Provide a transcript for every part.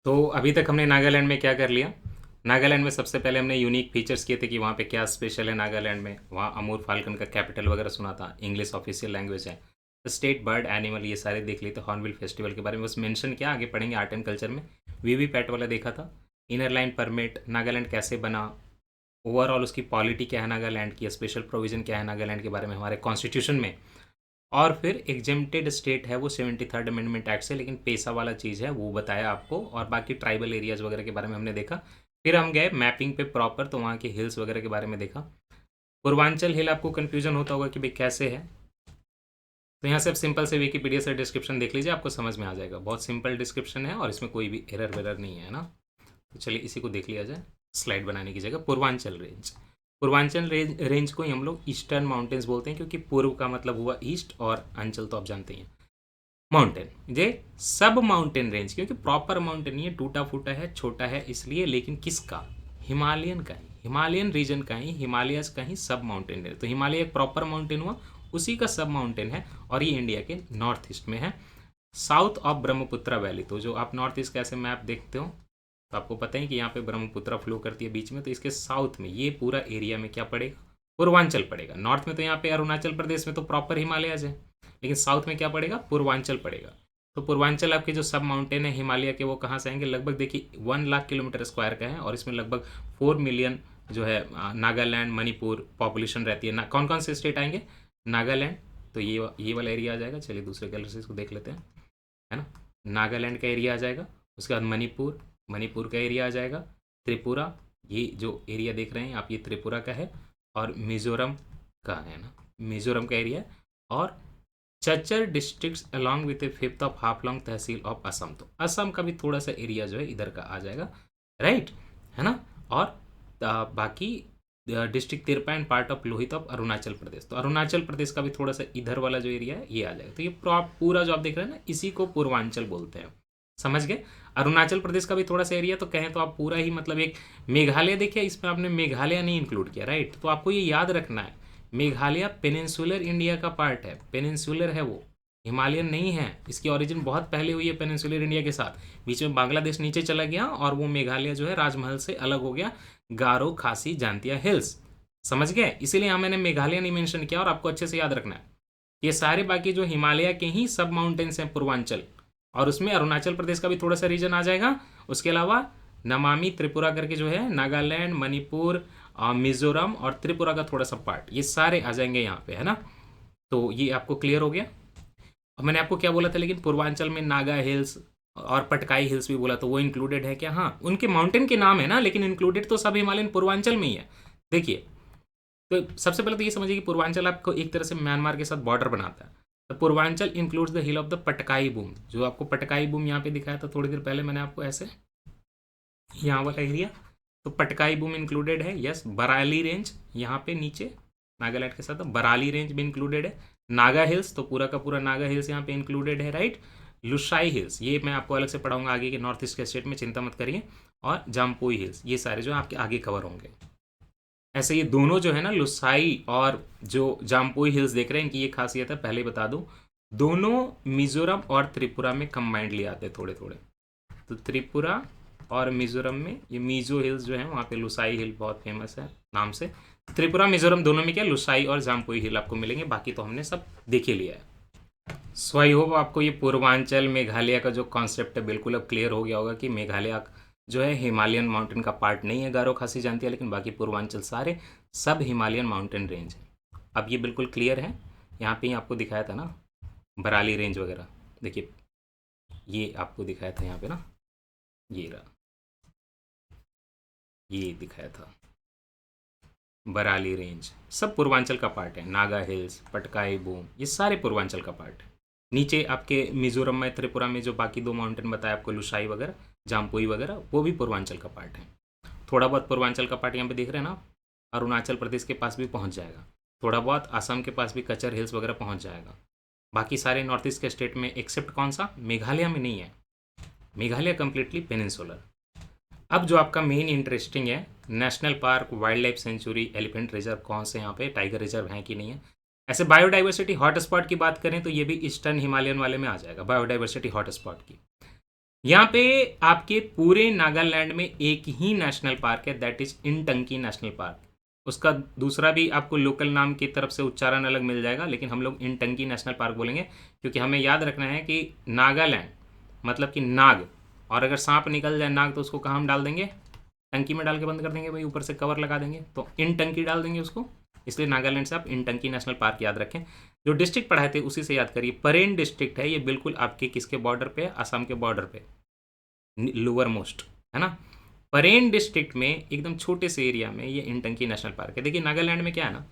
तो अभी तक हमने नागालैंड में क्या कर लिया। नागालैंड में सबसे पहले हमने यूनिक फीचर्स किए थे कि वहाँ पे क्या स्पेशल है नागालैंड में। वहाँ अमूर फाल्कन का कैपिटल वगैरह सुना था, इंग्लिश ऑफिशियल लैंग्वेज है, स्टेट बर्ड एनिमल ये सारे देख लिए थे। हॉर्नबिल फेस्टिवल के बारे में बस मेंशन किया, आगे पढ़ेंगे आर्ट एंड कल्चर में। वीवी पैट वाला देखा था। इनर लाइन परमिट, नागालैंड कैसे बना, ओवरऑल उसकी पॉलिटी क्या है नागालैंड की, स्पेशल प्रोविजन क्या है नागालैंड के बारे में हमारे कॉन्स्टिट्यूशन में। और फिर एग्जेम्प्टेड स्टेट है वो 73rd अमेंडमेंट एक्ट से, लेकिन पैसा वाला चीज़ है वो बताया आपको। और बाकी ट्राइबल एरियाज़ वगैरह के बारे में हमने देखा। फिर हम गए मैपिंग पे प्रॉपर, तो वहाँ के हिल्स वगैरह के बारे में देखा। पूर्वांचल हिल आपको कन्फ्यूजन होता होगा कि भाई कैसे है, तो यहाँ से आप सिंपल से विकीपीडिया से डिस्क्रिप्शन देख लीजिए, आपको समझ में आ जाएगा। बहुत सिंपल डिस्क्रिप्शन है और इसमें कोई भी एरर वेरर नहीं है ना। तो चलिए इसी को देख लिया जाए स्लाइड बनाने की जगह। पूर्वांचल रेंज, पूर्वांचल रेंज को ही हम लोग ईस्टर्न माउंटेन्स बोलते हैं, क्योंकि पूर्व का मतलब हुआ ईस्ट और अंचल तो आप जानते हैं माउंटेन। ये सब माउंटेन रेंज, क्योंकि प्रॉपर माउंटेन नहीं है, टूटा फूटा है, छोटा है इसलिए, लेकिन किसका, हिमालयन का ही, हिमालयन रीजन का ही, हिमालयस का ही सब माउंटेन है। तो हिमालय एक प्रॉपर माउंटेन हुआ, उसी का सब माउंटेन है, और ये इंडिया के नॉर्थ ईस्ट में है, साउथ ऑफ ब्रह्मपुत्र वैली। तो जो आप नॉर्थ ईस्ट का ऐसे मैप देखते हो तो आपको पता है कि यहाँ पे ब्रह्मपुत्र फ्लो करती है बीच में, तो इसके साउथ में ये पूरा एरिया में क्या पड़ेगा, पूर्वांचल पड़ेगा। नॉर्थ में तो यहाँ पे अरुणाचल प्रदेश में तो प्रॉपर हिमालयज है, लेकिन साउथ में क्या पड़ेगा, पूर्वांचल पड़ेगा। तो पूर्वांचल आपके जो सब माउंटेन है हिमालय के, वो कहाँ से आएंगे, लगभग देखिए 1 लाख किलोमीटर स्क्वायर का है, और इसमें लगभग 4 मिलियन जो है नागालैंड मणिपुर पॉपुलेशन रहती है ना। कौन कौन से स्टेट आएंगे, नागालैंड, तो ये वाला एरिया आ जाएगा। चलिए दूसरे कलर से इसको देख लेते हैं, है ना। नागालैंड का एरिया आ जाएगा, उसके बाद मणिपुर, मणिपुर का एरिया आ जाएगा, त्रिपुरा, ये जो एरिया देख रहे हैं आप ये त्रिपुरा का है, और मिजोरम का है ना, मिजोरम का एरिया, और Cachar districts along with a fifth of Haflong tehsil of Assam. तो असम का भी थोड़ा सा एरिया जो है इधर का आ जाएगा, राइट, है ना। और बाकी district Tirap and part of Lohit of Arunachal Pradesh. तो अरुणाचल प्रदेश का भी थोड़ा सा इधर वाला जो एरिया है ये आ जाएगा। तो ये पूरा जो आप देख रहे हैं ना, इसी को पूर्वांचल बोलते हैं, समझ गए। अरुणाचल प्रदेश का भी थोड़ा सा एरिया, तो कहें तो आप पूरा ही मतलब एक मेघालय देखिए, इसमें आपने मेघालय नहीं इंक्लूड किया, राइट। तो आपको ये याद रखना है, मेघालय पेनिनसुलर इंडिया का पार्ट है, पेनिनसुलर है वो, हिमालयन नहीं है। इसकी ओरिजिन बहुत पहले हुई है पेनिनसुलर इंडिया के साथ, बीच में बांग्लादेश नीचे चला गया और वो मेघालय जो है राजमहल से अलग हो गया, गारो खासी जांतिया हिल्स, समझ गए। इसीलिए यहाँ मैंने मेघालय नहीं मेंशन किया, और आपको अच्छे से याद रखना है ये सारे बाकी जो हिमालय के ही सब माउंटेन्स हैं पूर्वांचल, और उसमें अरुणाचल प्रदेश का भी थोड़ा सा रीजन आ जाएगा। उसके अलावा नमामि त्रिपुरा करके जो है नागालैंड मणिपुर मिजोरम और त्रिपुरा का थोड़ा सा पार्ट, ये सारे आ जाएंगे यहाँ पे, है ना। तो ये आपको क्लियर हो गया। और मैंने आपको क्या बोला था, लेकिन पूर्वांचल में नागा हिल्स और पटकाई हिल्स भी बोला, तो वो इंक्लूडेड है क्या, हाँ उनके माउंटेन के नाम है ना, लेकिन इंक्लूडेड तो सब हिमालयन पूर्वांचल में ही है। देखिए, तो सबसे पहले तो ये समझिए कि पूर्वांचल आपको एक तरह से म्यांमार के साथ बॉर्डर बनाता है। तो Purvanchal includes the hill of the Patkai boom, जो आपको पटकाई बूम यहाँ पे दिखाया था थोड़ी देर पहले मैंने आपको ऐसे, यहाँ वाला एरिया, तो पटकाई बूम इंक्लूडेड है, यस। बराली रेंज यहाँ पे नीचे नागालैंड के साथ, तो बराली रेंज भी इंक्लूडेड है। नागा हिल्स, तो पूरा का पूरा नागा हिल्स यहाँ पे इंक्लूडेड है, राइट। लुसाई हिल्स, ये मैं आपको अलग से पढ़ाऊंगा आगे के नॉर्थ ईस्ट के स्टेट में, चिंता मत करिए। और जाम्पुई हिल्स, ये सारे जो आपके आगे कवर होंगे। ऐसे ये दोनों जो है ना, लुसाई और जो जाम्पुई हिल्स देख रहे हैं, इनकी ये खासियत है, पहले ही बता दूं, दोनों मिजोरम और त्रिपुरा में कंबाइंडली आते हैं थोड़े थोड़े। तो त्रिपुरा और मिजोरम में ये मिजो हिल्स जो है, वहाँ पे लुसाई हिल बहुत फेमस है नाम से। त्रिपुरा मिजोरम दोनों में क्या, लुसाई और जाम्पुई हिल आपको मिलेंगे, बाकी तो हमने सब देख ही लिया है। सो आई होप आपको ये पूर्वांचल मेघालय का जो कॉन्सेप्ट है बिल्कुल अब क्लियर हो गया होगा कि मेघालय जो है हिमालयन माउंटेन का पार्ट नहीं है, गारो खासी जानती है, लेकिन बाकी पूर्वांचल सारे सब हिमालयन माउंटेन रेंज है। अब ये बिल्कुल क्लियर है। यहाँ पे ही आपको दिखाया था ना बराली रेंज वगैरह, देखिए ये आपको दिखाया था यहाँ पे ना, ये रहा, ये दिखाया था बराली रेंज, सब पूर्वांचल का पार्ट है। नागा हिल्स, पटकाई बूम, ये सारे पूर्वांचल का पार्ट है। नीचे आपके मिजोरम में त्रिपुरा में जो बाकी दो माउंटेन बताया आपको, लुसाई वगैरह जाम्पुई वगैरह, वो भी पूर्वांचल का पार्ट है। थोड़ा बहुत पूर्वांचल का पार्ट यहाँ पे देख रहे हैं ना, अरुणाचल प्रदेश के पास भी पहुँच जाएगा, थोड़ा बहुत असम के पास भी कचर हिल्स वगैरह पहुँच जाएगा। बाकी सारे नॉर्थ ईस्ट के स्टेट में एक्सेप्ट कौन सा, मेघालय में नहीं है, मेघालय कंप्लीटली पेनिनसुलर। अब जो आपका मेन इंटरेस्टिंग है, national park, wild life sanctuary, elephant reserve कौन से यहाँ पे, टाइगर रिजर्व हैं कि नहीं है। ऐसे बायोडाइवर्सिटी हॉटस्पॉट की बात करें तो ये भी ईस्टर्न हिमालयन वाले में आ जाएगा, बायोडाइवर्सिटी हॉटस्पॉट की। यहाँ पे आपके पूरे नागालैंड में एक ही नेशनल पार्क है, दैट इज इंटंकी नेशनल पार्क। उसका दूसरा भी आपको लोकल नाम की तरफ से उच्चारण अलग मिल जाएगा, लेकिन हम लोग इंटंकी नेशनल पार्क बोलेंगे, क्योंकि हमें याद रखना है कि नागालैंड मतलब कि नाग, और अगर सांप निकल जाए नाग तो उसको कहाँ हम डाल देंगे, टंकी में डाल के बंद कर देंगे भाई, ऊपर से कवर लगा देंगे, तो इन टंकी डाल देंगे उसको। इसलिए नागालैंड से आप इन टंकी नेशनल पार्क याद रखें। जो डिस्ट्रिक्ट पढ़ाए थे उसी से याद करिए, परेन डिस्ट्रिक्ट है ये, बिल्कुल आपके किसके बॉर्डर पे है, असम के बॉर्डर पे, लोअर मोस्ट, है ना। परेन डिस्ट्रिक्ट में एकदम छोटे से एरिया में ये इंटंकी नेशनल पार्क है। देखिए नागालैंड में क्या है ना,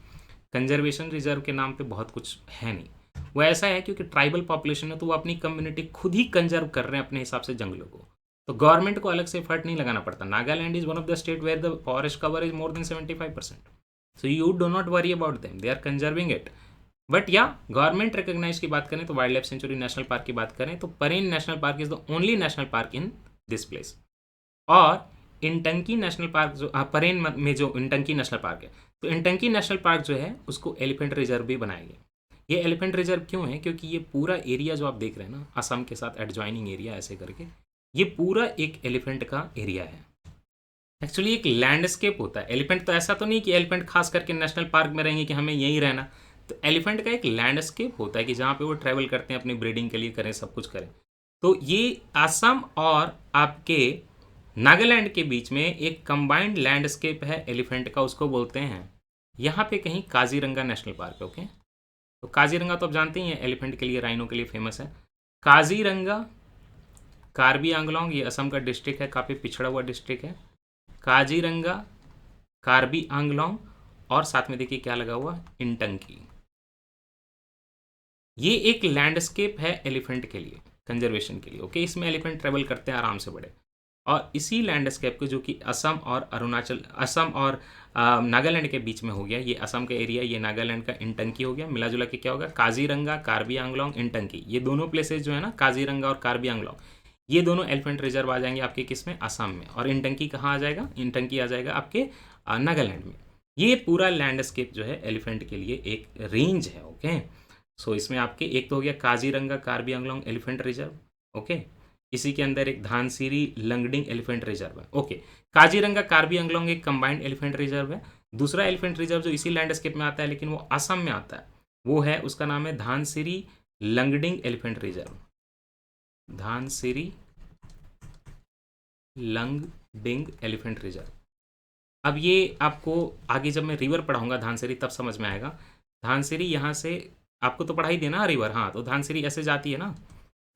कंजर्वेशन रिजर्व के नाम पे बहुत कुछ है नहीं, वो ऐसा है क्योंकि ट्राइबल पॉपुलेशन है, तो वो अपनी कम्युनिटी खुद ही कंजर्व कर रहे हैं अपने हिसाब से जंगलों को, तो गवर्नमेंट को अलग से एफर्ट नहीं लगाना पड़ता। Nagaland is one of the state where the forest cover is more than 75%, so you do not worry about them, they are conserving it. But या गवर्नमेंट रिकॉग्नाइज की बात करें तो wild life sanctuary national park की बात करें तो Peren national park is the only national park in this place. और इंटंकी नेशनल पार्क जो परेन में जो इंटंकी नेशनल पार्क है, तो इंटंकी नेशनल पार्क जो है उसको एलिफेंट रिजर्व भी बनाया गया। ये एलिफेंट रिजर्व क्यों है, क्योंकि ये पूरा एरिया जो आप देख रहे हैं ना, असम के साथ एडजॉइनिंग एरिया ऐसे करके, ये पूरा एक एलिफेंट का एरिया है। एक्चुअली एक लैंडस्केप होता है, एलिफेंट तो ऐसा तो नहीं कि एलिफेंट खास करके नेशनल पार्क में रहेंगे कि हमें यहीं रहना, तो एलिफेंट का एक लैंडस्केप होता है कि जहाँ पे वो ट्रैवल करते हैं अपनी ब्रीडिंग के लिए, करें सब कुछ करें। तो ये असम और आपके नागालैंड के बीच में एक कंबाइंड लैंडस्केप है एलिफेंट का, उसको बोलते हैं यहाँ पे कहीं काजीरंगा नेशनल पार्क। ओके, तो काजीरंगा तो आप जानते ही हैं एलिफेंट के लिए, राइनो के लिए फेमस है। काजीरंगा, कार्बी आंगलोंग, ये असम का डिस्ट्रिक्ट है, काफ़ी पिछड़ा हुआ डिस्ट्रिक्ट है। काजीरंगा, कार्बी आंगलोंग, और साथ में देखिए क्या लगा हुआ, इंटंकी। ये एक लैंडस्केप है एलिफेंट के लिए, कंजर्वेशन के लिए। ओके, इसमें एलिफेंट ट्रेवल करते हैं आराम से बड़े, और इसी लैंडस्केप को जो कि असम और अरुणाचल, असम और नागालैंड के बीच में हो गया, ये असम का एरिया, ये नागालैंड का इंटंकी हो गया, मिला जुला के क्या होगा, काजीरंगा, कार्बी आंगलोंग, इंटंकी, ये दोनों प्लेसेस जो है ना, काजीरंगा और कार्बी आंगलोंग, ये दोनों एलिफेंट रिजर्व आ जाएंगे आपके किस में, असम में। और इंटंकी कहाँ आ जाएगा, इंटंकी आ जाएगा आपके नागालैंड में। ये पूरा लैंडस्केप जो है एलिफेंट के लिए एक रेंज है। ओके, सो इसमें आपके एक तो हो गया Kaziranga Karbi Anglong elephant reserve. Okay, इसी के अंदर एक धानसिरी लंगडिंग एलिफेंट रिजर्व है। ओके, काजीरंगा कार्बी आंगलोंग एक कंबाइंड एलिफेंट रिजर्व है। दूसरा एलिफेंट रिजर्व जो इसी लैंडस्केप में आता है लेकिन वो असम में आता है, वो है, उसका नाम है Dhansiri Lungding elephant reserve. Dhansiri Lungding elephant reserve. अब ये आपको आगे जब मैं रिवर पढ़ाऊंगा धानसिरी तब समझ में आएगा। धानसिरी यहाँ से आपको तो पढ़ाई देना रिवर, हाँ, तो धानसिरी ऐसे जाती है ना,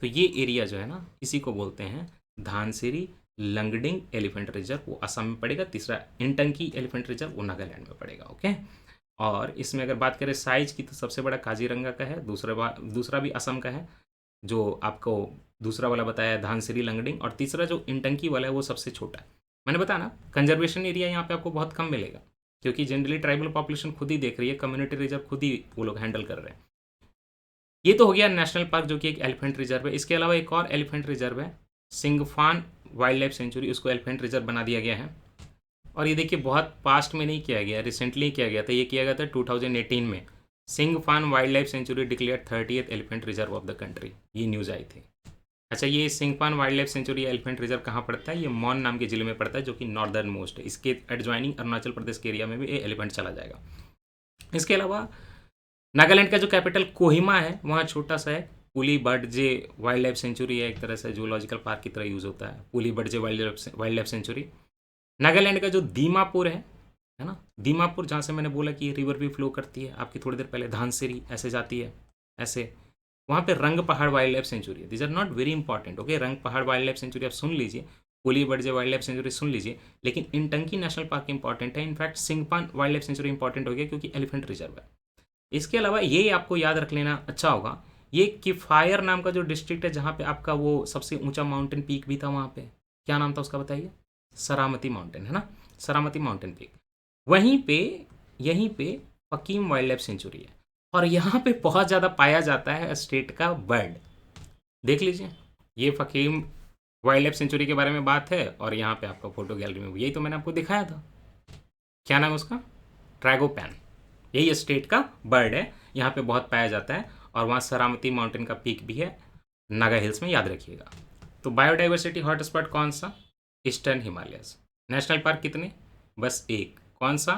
तो ये एरिया जो है ना, इसी को बोलते हैं धानसिरी लंगडिंग एलिफेंट रिजर्व, वो असम में पड़ेगा। तीसरा इंटंकी एलिफेंट रिजर्व वो नागालैंड में पड़ेगा। ओके, और इसमें अगर बात करें साइज की तो सबसे बड़ा काजीरंगा का है, दूसरा भी असम का है, जो आपको दूसरा वाला बताया धानसिरी लंगडिंग, और तीसरा जो इंटंकी वाला है वो सबसे छोटा है। मैंने बताया ना, कंजर्वेशन एरिया यहाँ पे आपको बहुत कम मिलेगा, क्योंकि जनरली ट्राइबल पॉपुलेशन खुद ही देख रही है, कम्युनिटी रिजर्व खुद ही वो लोग हैंडल कर रहे हैं। ये तो हो गया नेशनल पार्क जो कि एक एलिफेंट रिजर्व है। इसके अलावा एक और एलिफेंट रिजर्व है, सिंगफान वाइल्ड लाइफ सेंचुरी, उसको एलिफेंट रिजर्व बना दिया गया है। और ये देखिए बहुत पास्ट में नहीं किया गया, रिसेंटली किया गया था, ये किया गया था 2018 में। Singphan wild life sanctuary declare 30th elephant reserve of the country, ये न्यूज़ आई थी। अच्छा, ये Singphan wild life sanctuary elephant reserve कहाँ पड़ता है, ये मौन नाम के जिले में पड़ता है, जो कि नॉर्दर्न मोस्ट है। इसके एडजॉइनिंग अरुणाचल प्रदेश के एरिया में भी ये एलिफेंट चला जाएगा। इसके अलावा नागालैंड का जो कैपिटल कोहिमा है, वहाँ छोटा सा है पुली बडजे वाइल्ड लाइफ सेंचुरी है, एक तरह से जूलॉजिकल पार्क की तरह यूज़ होता है पुली बडजे वाइल्ड लाइफ सेंचुरी। नागालैंड का जो दीमापुर है ना, दीमापुर, जहाँ से मैंने बोला कि रिवर भी फ्लो करती है आपकी थोड़ी देर पहले, धानसिरी ऐसे जाती है ऐसे, वहाँ पे Rangapahar wild life sanctuary है। These are not very important. Okay, Rangapahar wild life sanctuary आप सुन लीजिए, Puliebadze wild life sanctuary सुन लीजिए, लेकिन इंटंकी नेशनल पार्क इंपॉर्टेंट है। In fact Singphan wild life sanctuary important हो गया क्योंकि एलिफेंट रिजर्व है। इसके अलावा ये आपको याद रख लेना अच्छा होगा, ये किफायर नाम का जो डिस्ट्रिक्ट है, जहाँ पे आपका वो सबसे ऊंचा माउंटेन पीक भी था, वहाँ पे क्या नाम था उसका बताइए, सरामती माउंटेन, है ना, सरामती माउंटेन पीक। वहीं पे यहीं पे फकीम वाइल्ड लाइफ सेंचुरी है, और यहाँ पे बहुत ज़्यादा पाया जाता है स्टेट का बर्ड। देख लीजिए, ये फकीम वाइल्ड लाइफ सेंचुरी के बारे में बात है, और यहाँ पे आपका फोटो गैलरी में यही तो मैंने आपको दिखाया था, क्या नाम है उसका, ट्रैगोपैन, यही स्टेट का बर्ड है, यहाँ पे बहुत पाया जाता है। और वहाँ सरामती माउंटेन का पीक भी है नागा हिल्स में, याद रखिएगा। तो बायोडाइवर्सिटी हॉटस्पॉट कौन सा? Eastern Himalayas. नेशनल पार्क कितने? बस एक। कौन सा?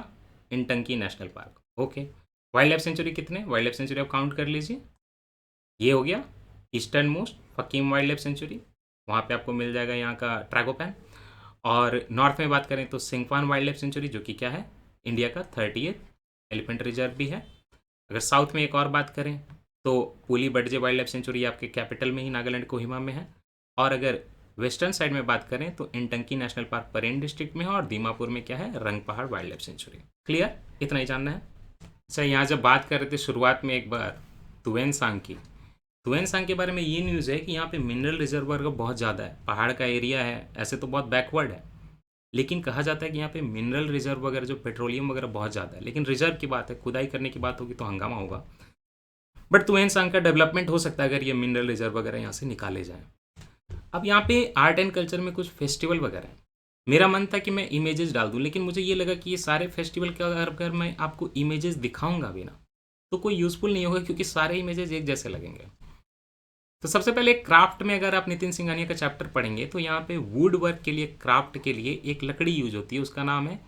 Intanki national park. Okay. Wild life sanctuary कितने? वाइल्ड लाइफ सेंचुरी आप काउंट कर लीजिए। ये हो गया eastern most Fakim wild life sanctuary, वहाँ पे आपको मिल जाएगा यहाँ का ट्रैगोपैन। और नॉर्थ में बात करें तो सिंगफान वाइल्ड लाइफ सेंचुरी, जो कि क्या है, इंडिया का 30th एलिफेंट रिजर्व भी है। अगर साउथ में एक और बात करें तो पुली बडजे वाइल्ड लाइफ सेंचुरी आपके कैपिटल में ही नागालैंड कोहिमा में है। और अगर वेस्टर्न साइड में बात करें तो इंटंकी नेशनल पार्क परेन डिस्ट्रिक्ट में है, और दीमापुर में क्या है, रंग पहाड़ वाइल्ड लाइफ सेंचुरी। क्लियर? इतना ही जानना है। अच्छा, यहाँ जब बात कर रहे थे शुरुआत में एक बार तुवेनसांग की, तुवेनसांग के बारे में ये न्यूज़ है कि यहाँ पे मिनरल रिजर्वर बहुत ज़्यादा है, पहाड़ का एरिया है, ऐसे तो बहुत बैकवर्ड है, लेकिन कहा जाता है कि यहाँ पे मिनरल रिजर्व वगैरह जो पेट्रोलियम वगैरह बहुत ज़्यादा है। लेकिन रिजर्व की बात है, खुदाई करने की बात होगी तो हंगामा होगा। बट तुवेनसांग का डेवलपमेंट हो सकता है अगर ये मिनरल रिजर्व वगैरह यहाँ से निकाले जाएँ। अब यहाँ पे आर्ट एंड कल्चर में कुछ फेस्टिवल वगैरह है। मेरा मन था कि मैं इमेजेस डाल दूँ, लेकिन मुझे ये लगा कि ये सारे फेस्टिवल का अगर मैं आपको इमेजेस दिखाऊंगा भी ना तो कोई यूज़फुल नहीं होगा, क्योंकि सारे इमेजेस एक जैसे लगेंगे। तो सबसे पहले क्राफ्ट में अगर आप नितिन सिंघानिया का चैप्टर पढ़ेंगे तो यहाँ पे वुड वर्क के लिए, क्राफ्ट के लिए एक लकड़ी यूज होती है, उसका नाम है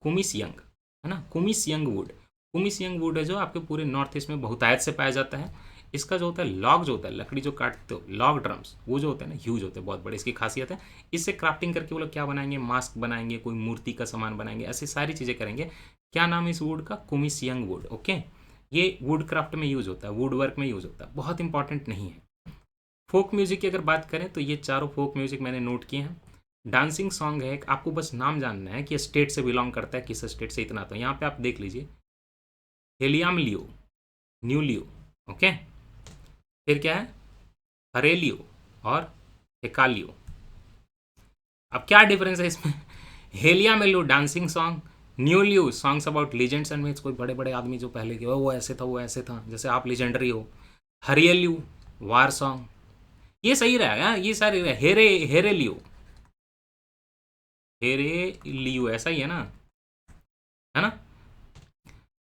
कुमिसियंग, है ना, कुमिसियंग वुड। कुमिसियंग वुड है जो आपके पूरे नॉर्थ ईस्ट में बहुतायत से पाया जाता है। इसका जो होता है लॉग, जो होता है लकड़ी जो काटते हो, लॉग ड्रम्स, वो जो होते हैं ना ह्यूज होते हैं, बहुत बड़े। इसकी खासियत है, इससे क्राफ्टिंग करके वो लोग क्या बनाएंगे, मास्क बनाएंगे, कोई मूर्ति का सामान बनाएंगे, ऐसी सारी चीज़ें करेंगे। क्या नाम है इस वुड का? कुमिसियंग वुड। ओके, ये वुड क्राफ्ट में यूज होता है, वुड वर्क में यूज होता है, बहुत इंपॉर्टेंट नहीं है। फोक म्यूजिक की अगर बात करें तो ये चारों फोक म्यूजिक मैंने नोट किए हैं। डांसिंग सॉन्ग है, आपको बस नाम जानना है कि स्टेट से बिलोंग करता है, किस स्टेट से, इतना। तो यहाँ पे आप देख लीजिए, हेलियाम लियो, न्यू लियो, ओके। फिर क्या है, हरेलियो और हेकालियो। अब क्या डिफरेंस है इसमें? Heliamleu dancing song, Neuleo songs about legends and myths, कोई बड़े बड़े आदमी जो पहले के वो ऐसे था, वो ऐसे था, जैसे आप लीजेंडरी हो। हरियलियो वार सॉन्ग, ये सही रहेगा, ये सारे हेरे, हेरे लियो, हेरे लियो, ऐसा ही है ना।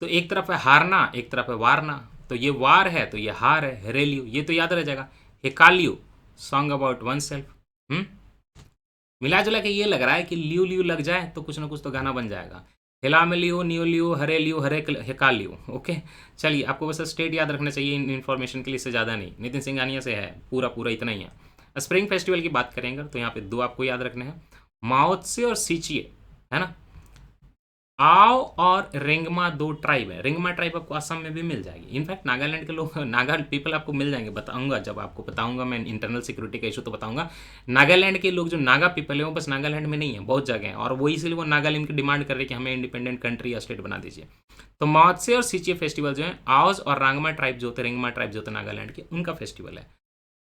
तो एक तरफ है हारना, एक तरफ है वारना, तो ये वार है तो ये हार है, हेरेलियो, ये तो याद रह जाएगा। हेकालियो सॉन्ग अबाउट वन सेल्फ। मिला जुला के ये लग रहा है कि लियो लियो लग जाए तो कुछ ना कुछ तो गाना बन जाएगा। हिला में लियो, नियो लियो, हरे लियो, हरे हेकालियो। ओके, चलिए, आपको बस स्टेट याद रखना चाहिए इन इन्फॉर्मेशन के लिए, इससे ज़्यादा नहीं। नितिन सिंघानिया से है, पूरा पूरा इतना ही है। स्प्रिंग फेस्टिवल की बात करेंगे तो यहाँ पे दो आपको याद रखने हैं, माओत्से और सीचिए, है ना। आओ और रेंगमा दो ट्राइब है। रेंगमा ट्राइब आपको असम में भी मिल जाएगी। इनफैक्ट नागालैंड के लोग, नागा पीपल आपको मिल जाएंगे, बताऊंगा जब आपको बताऊंगा मैं इंटरनल सिक्योरिटी का इशू तो बताऊंगा। नागालैंड के लोग जो नागा पीपल है वो बस नागालैंड में नहीं है, बहुत जगह है, और वो इसीलिए वो नागालैंड की डिमांड कर रहे हैं कि हमें इंडिपेंडेंट कंट्री या स्टेट बना दीजिए। तो माओत्से और सीचिए फेस्टिवल जो है, आओज और रांगमा ट्राइब जो होते हैं, रेंगमा ट्राइब जो होते हैं नागालैंड के, उनका फेस्टिवल है।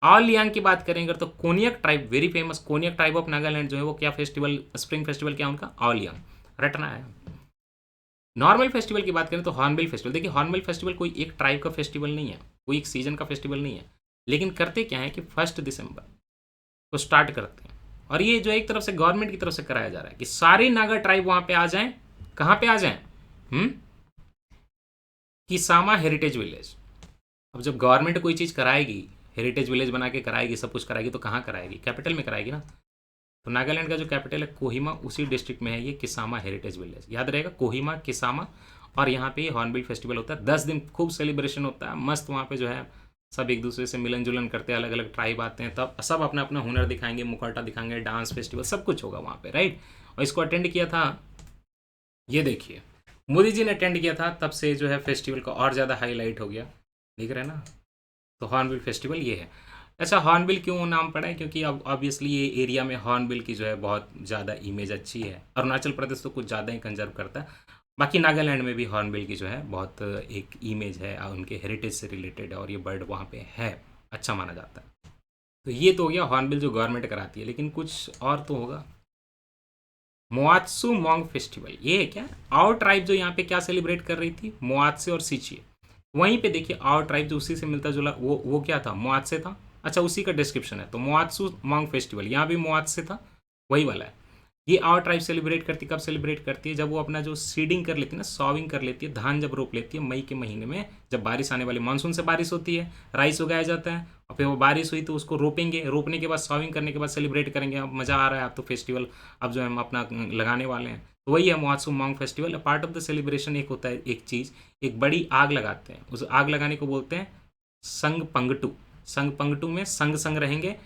ऑल लियांग की बात करेंगे तो Konyak tribe, very famous Konyak tribe of Nagaland जो है वो क्या फेस्टिवल, स्प्रिंग फेस्टिवल क्या उनका, ऑल लियांग, रटना है। नॉर्मल फेस्टिवल की बात करें तो हॉर्नबिल फेस्टिवल। देखिए, हॉर्नबिल फेस्टिवल कोई एक ट्राइब का फेस्टिवल नहीं है, कोई एक सीजन का फेस्टिवल नहीं है, लेकिन करते क्या है कि 1 दिसंबर को स्टार्ट करते हैं, और ये जो एक तरफ से गवर्नमेंट की तरफ से कराया जा रहा है कि सारे नागा ट्राइब वहां पे आ जाएं। कहाँ पे आ जाएं? Kisama heritage village. अब जब गवर्नमेंट कोई चीज़ कराएगी, हेरिटेज विलेज बना के कराएगी, सब कुछ कराएगी, तो कहाँ कराएगी? कैपिटल में कराएगी ना। तो नागालैंड का जो कैपिटल है कोहिमा, उसी डिस्ट्रिक्ट में है ये किसामा हेरिटेज विलेज, याद रहेगा, कोहिमा किसामा। और यहाँ पे हॉर्नबिल फेस्टिवल होता है, 10 दिन खूब सेलिब्रेशन होता है, मस्त। वहाँ पे जो है सब एक दूसरे से मिलन जुलन करते हैं, अलग अलग ट्राइब आते हैं, तब सब अपना अपना हुनर दिखाएंगे, मुखौटा दिखाएंगे, डांस फेस्टिवल सब कुछ होगा वहाँ पे, राइट। और इसको अटेंड किया था, ये देखिए, मोदी जी ने अटेंड किया था, तब से जो है फेस्टिवल का और ज़्यादा हाईलाइट हो गया, देख रहे हैं ना। तो हॉर्नबिल फेस्टिवल ये है। अच्छा, हॉर्नबिल क्यों नाम पड़ा है? क्योंकि अब ऑब्वियसली ये एरिया में हॉर्नबिल की जो है बहुत ज़्यादा इमेज अच्छी है। अरुणाचल प्रदेश तो कुछ ज़्यादा ही कंजर्व करता है, बाकी नागालैंड में भी हॉर्नबिल की जो है बहुत एक इमेज है, उनके हेरिटेज से रिलेटेड है, और ये बर्ड वहाँ पे है, अच्छा माना जाता है। तो ये तो हो गया हॉर्नबिल जो गवर्नमेंट कराती है, लेकिन कुछ और तो होगा। मोआत्सु मोंग फेस्टिवल, ये है क्या? आओ ट्राइब जो यहाँ पे क्या सेलिब्रेट कर रही थी, मोआत्से और सीचिए। वहीं पे देखिए आओ ट्राइब जो उसी से मिलता जुला, वो क्या था, मोआत्से था। अच्छा, उसी का डिस्क्रिप्शन है, तो मोआत्सु मोंग फेस्टिवल, यहाँ भी मोआत्से था, वही वाला है। ये आवर ट्राइब सेलिब्रेट करती है, कब सेलिब्रेट करती है? जब वो अपना जो सीडिंग कर लेती है ना, सॉविंग कर लेती है, धान जब रोप लेती है मई के महीने में, जब बारिश आने वाली, मानसून से बारिश होती है, राइस उगाया जाता है, और फिर वो बारिश हुई तो उसको रोपेंगे, रोपने के बाद सॉविंग करने के बाद सेलिब्रेट करेंगे। अब मज़ा आ रहा है, अब तो फेस्टिवल अब जो है हम अपना लगाने वाले हैं, तो वही है मोआत्सु मांग festival. Part of the celebration एक होता है, एक चीज़, एक बड़ी आग लगाते हैं, उस आग लगाने को बोलते हैं संग पंगटू। संग पंगटू में संग संग रहेंगे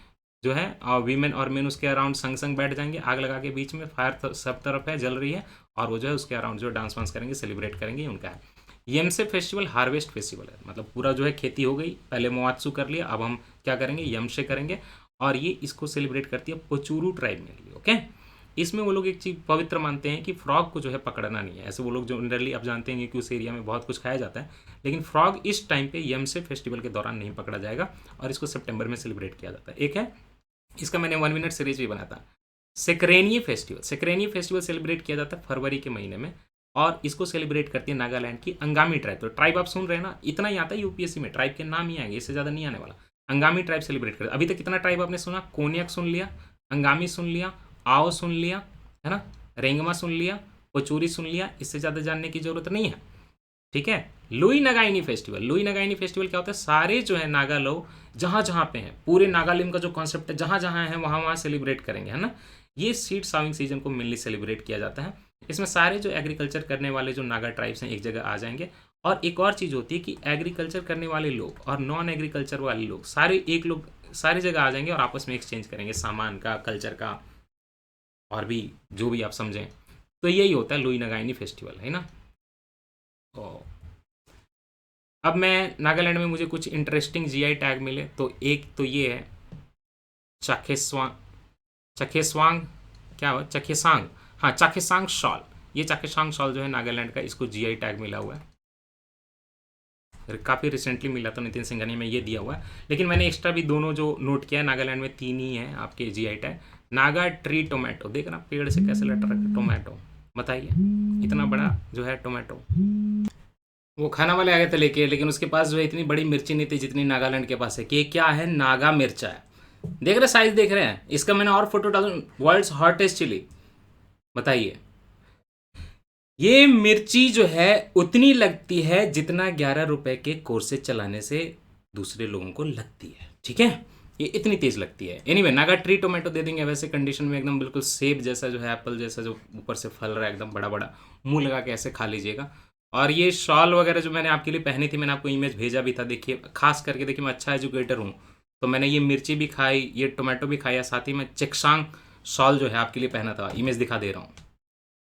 जो है, और वीमेन और मेन उसके अराउंड संग संग बैठ जाएंगे, आग लगा के बीच में, फायर सब तरफ है, जल रही है, और वो जो है उसके अराउंड जो डांस वांस करेंगे, सेलिब्रेट करेंगे, उनका है। यमसे फेस्टिवल हार्वेस्ट फेस्टिवल है, मतलब पूरा जो है खेती हो गई, पहले मोआत्सु कर लिया, अब हम क्या करेंगे, यमसे करेंगे, और ये इसको सेलिब्रेट करती है पोचुरू ट्राइब में। ओके, इसमें वो लोग एक चीज़ पवित्र मानते हैं कि फ्रॉग को जो है पकड़ना नहीं है। ऐसे वो लोग जो जनरली आप जानते हैं कि उस एरिया में बहुत कुछ खाया जाता है, लेकिन फ्रॉग इस टाइम पे यमसे फेस्टिवल के दौरान नहीं पकड़ा जाएगा, और इसको सितंबर में सेलिब्रेट किया जाता है। एक है, इसका मैंने 1 मिनट सीरीज भी बना था, सेक्रेनिये फेस्टिवल। सेक्रेनिये फेस्टिवल सेलिब्रेट किया जाता है फरवरी के महीने में, और इसको सेलिब्रेट करती है नागालैंड की अंगामी ट्राइब। तो ट्राइब आप सुन रहे हैं ना, इतना ही आता है यूपीएससी में, ट्राइब के नाम ही आएंगे, इससे ज़्यादा नहीं आने वाला। अंगामी ट्राइब सेलिब्रेट करते। अभी तक कितना ट्राइब आपने सुना? कोन्याक सुन लिया, अंगामी सुन लिया, आओ सुन लिया, है ना, रेंगमा सुन लिया, पोचूरी सुन लिया, इससे ज़्यादा जानने की जरूरत नहीं है। ठीक है। लुई नगाइनी फेस्टिवल। लुई नगाइनी फेस्टिवल क्या होता है? सारे जो है नागा लोग जहाँ जहाँ पे हैं, पूरे नागालैंड का जो कॉन्सेप्ट है, जहाँ जहाँ है वहाँ वहाँ सेलिब्रेट करेंगे, है ना। ये सीड साविंग सीजन को मेनली सेलिब्रेट किया जाता है। इसमें सारे जो एग्रीकल्चर करने वाले जो नागा ट्राइब्स हैं एक जगह आ जाएंगे। और एक और चीज़ होती है कि एग्रीकल्चर करने वाले लोग और नॉन एग्रीकल्चर वाले लोग सारी जगह आ जाएंगे और आपस में एक्सचेंज करेंगे सामान का, कल्चर का, और भी जो भी आप समझें। तो यही होता है लुई नगाइनी फेस्टिवल, है ना। तो अब मैं नागालैंड में मुझे कुछ इंटरेस्टिंग जीआई टैग मिले, तो एक तो ये है चाखेस्वांग, चखेस्वांग क्या हुआ, चखेसांग, हाँ चाखेसांग शॉल। ये चाखेसांग शॉल जो है नागालैंड का, इसको जीआई टैग मिला हुआ है, काफ़ी रिसेंटली मिला, तो नितिन सिंघानिया में ये दिया हुआ है। लेकिन मैंने एक्स्ट्रा भी दोनों जो नोट किया है, नागालैंड में 3 ही हैं आपके GI tag. Naga tree tomato, देखना पेड़ से कैसे लटक रहा है टोमेटो, बताइए, इतना बड़ा जो है टोमेटो। वो खाना वाले आ गए थे लेके, लेकिन उसके पास जो है इतनी बड़ी मिर्ची नहीं थी जितनी नागालैंड के पास है। कि क्या है, नागा मिर्चा है, देख रहे साइज देख रहे हैं इसका। मैंने और फोटो डाल, वर्ल्ड्स हॉटेस्ट चिली, बताइए। ये मिर्ची जो है उतनी लगती है जितना 11 रुपए के कोर्सेज चलाने से दूसरे लोगों को लगती है, ठीक है। ये इतनी तेज लगती है। एनीवे, नागा ट्री टोमेटो दे देंगे वैसे कंडीशन में, एकदम बिल्कुल सेब जैसा जो है, एप्पल जैसा जो ऊपर से फल रहा है, एकदम बड़ा बड़ा, मुंह लगा के ऐसे खा लीजिएगा। और ये शॉल वगैरह जो मैंने आपके लिए पहनी थी, मैंने आपको इमेज भेजा भी था, देखिए खास करके देखिए, मैं अच्छा एजुकेटर हूँ, तो मैंने ये मिर्ची भी खाई, ये टोमेटो भी खाया, साथ ही में चेक्सांग शॉल जो है आपके लिए पहना था, इमेज दिखा दे रहा हूँ।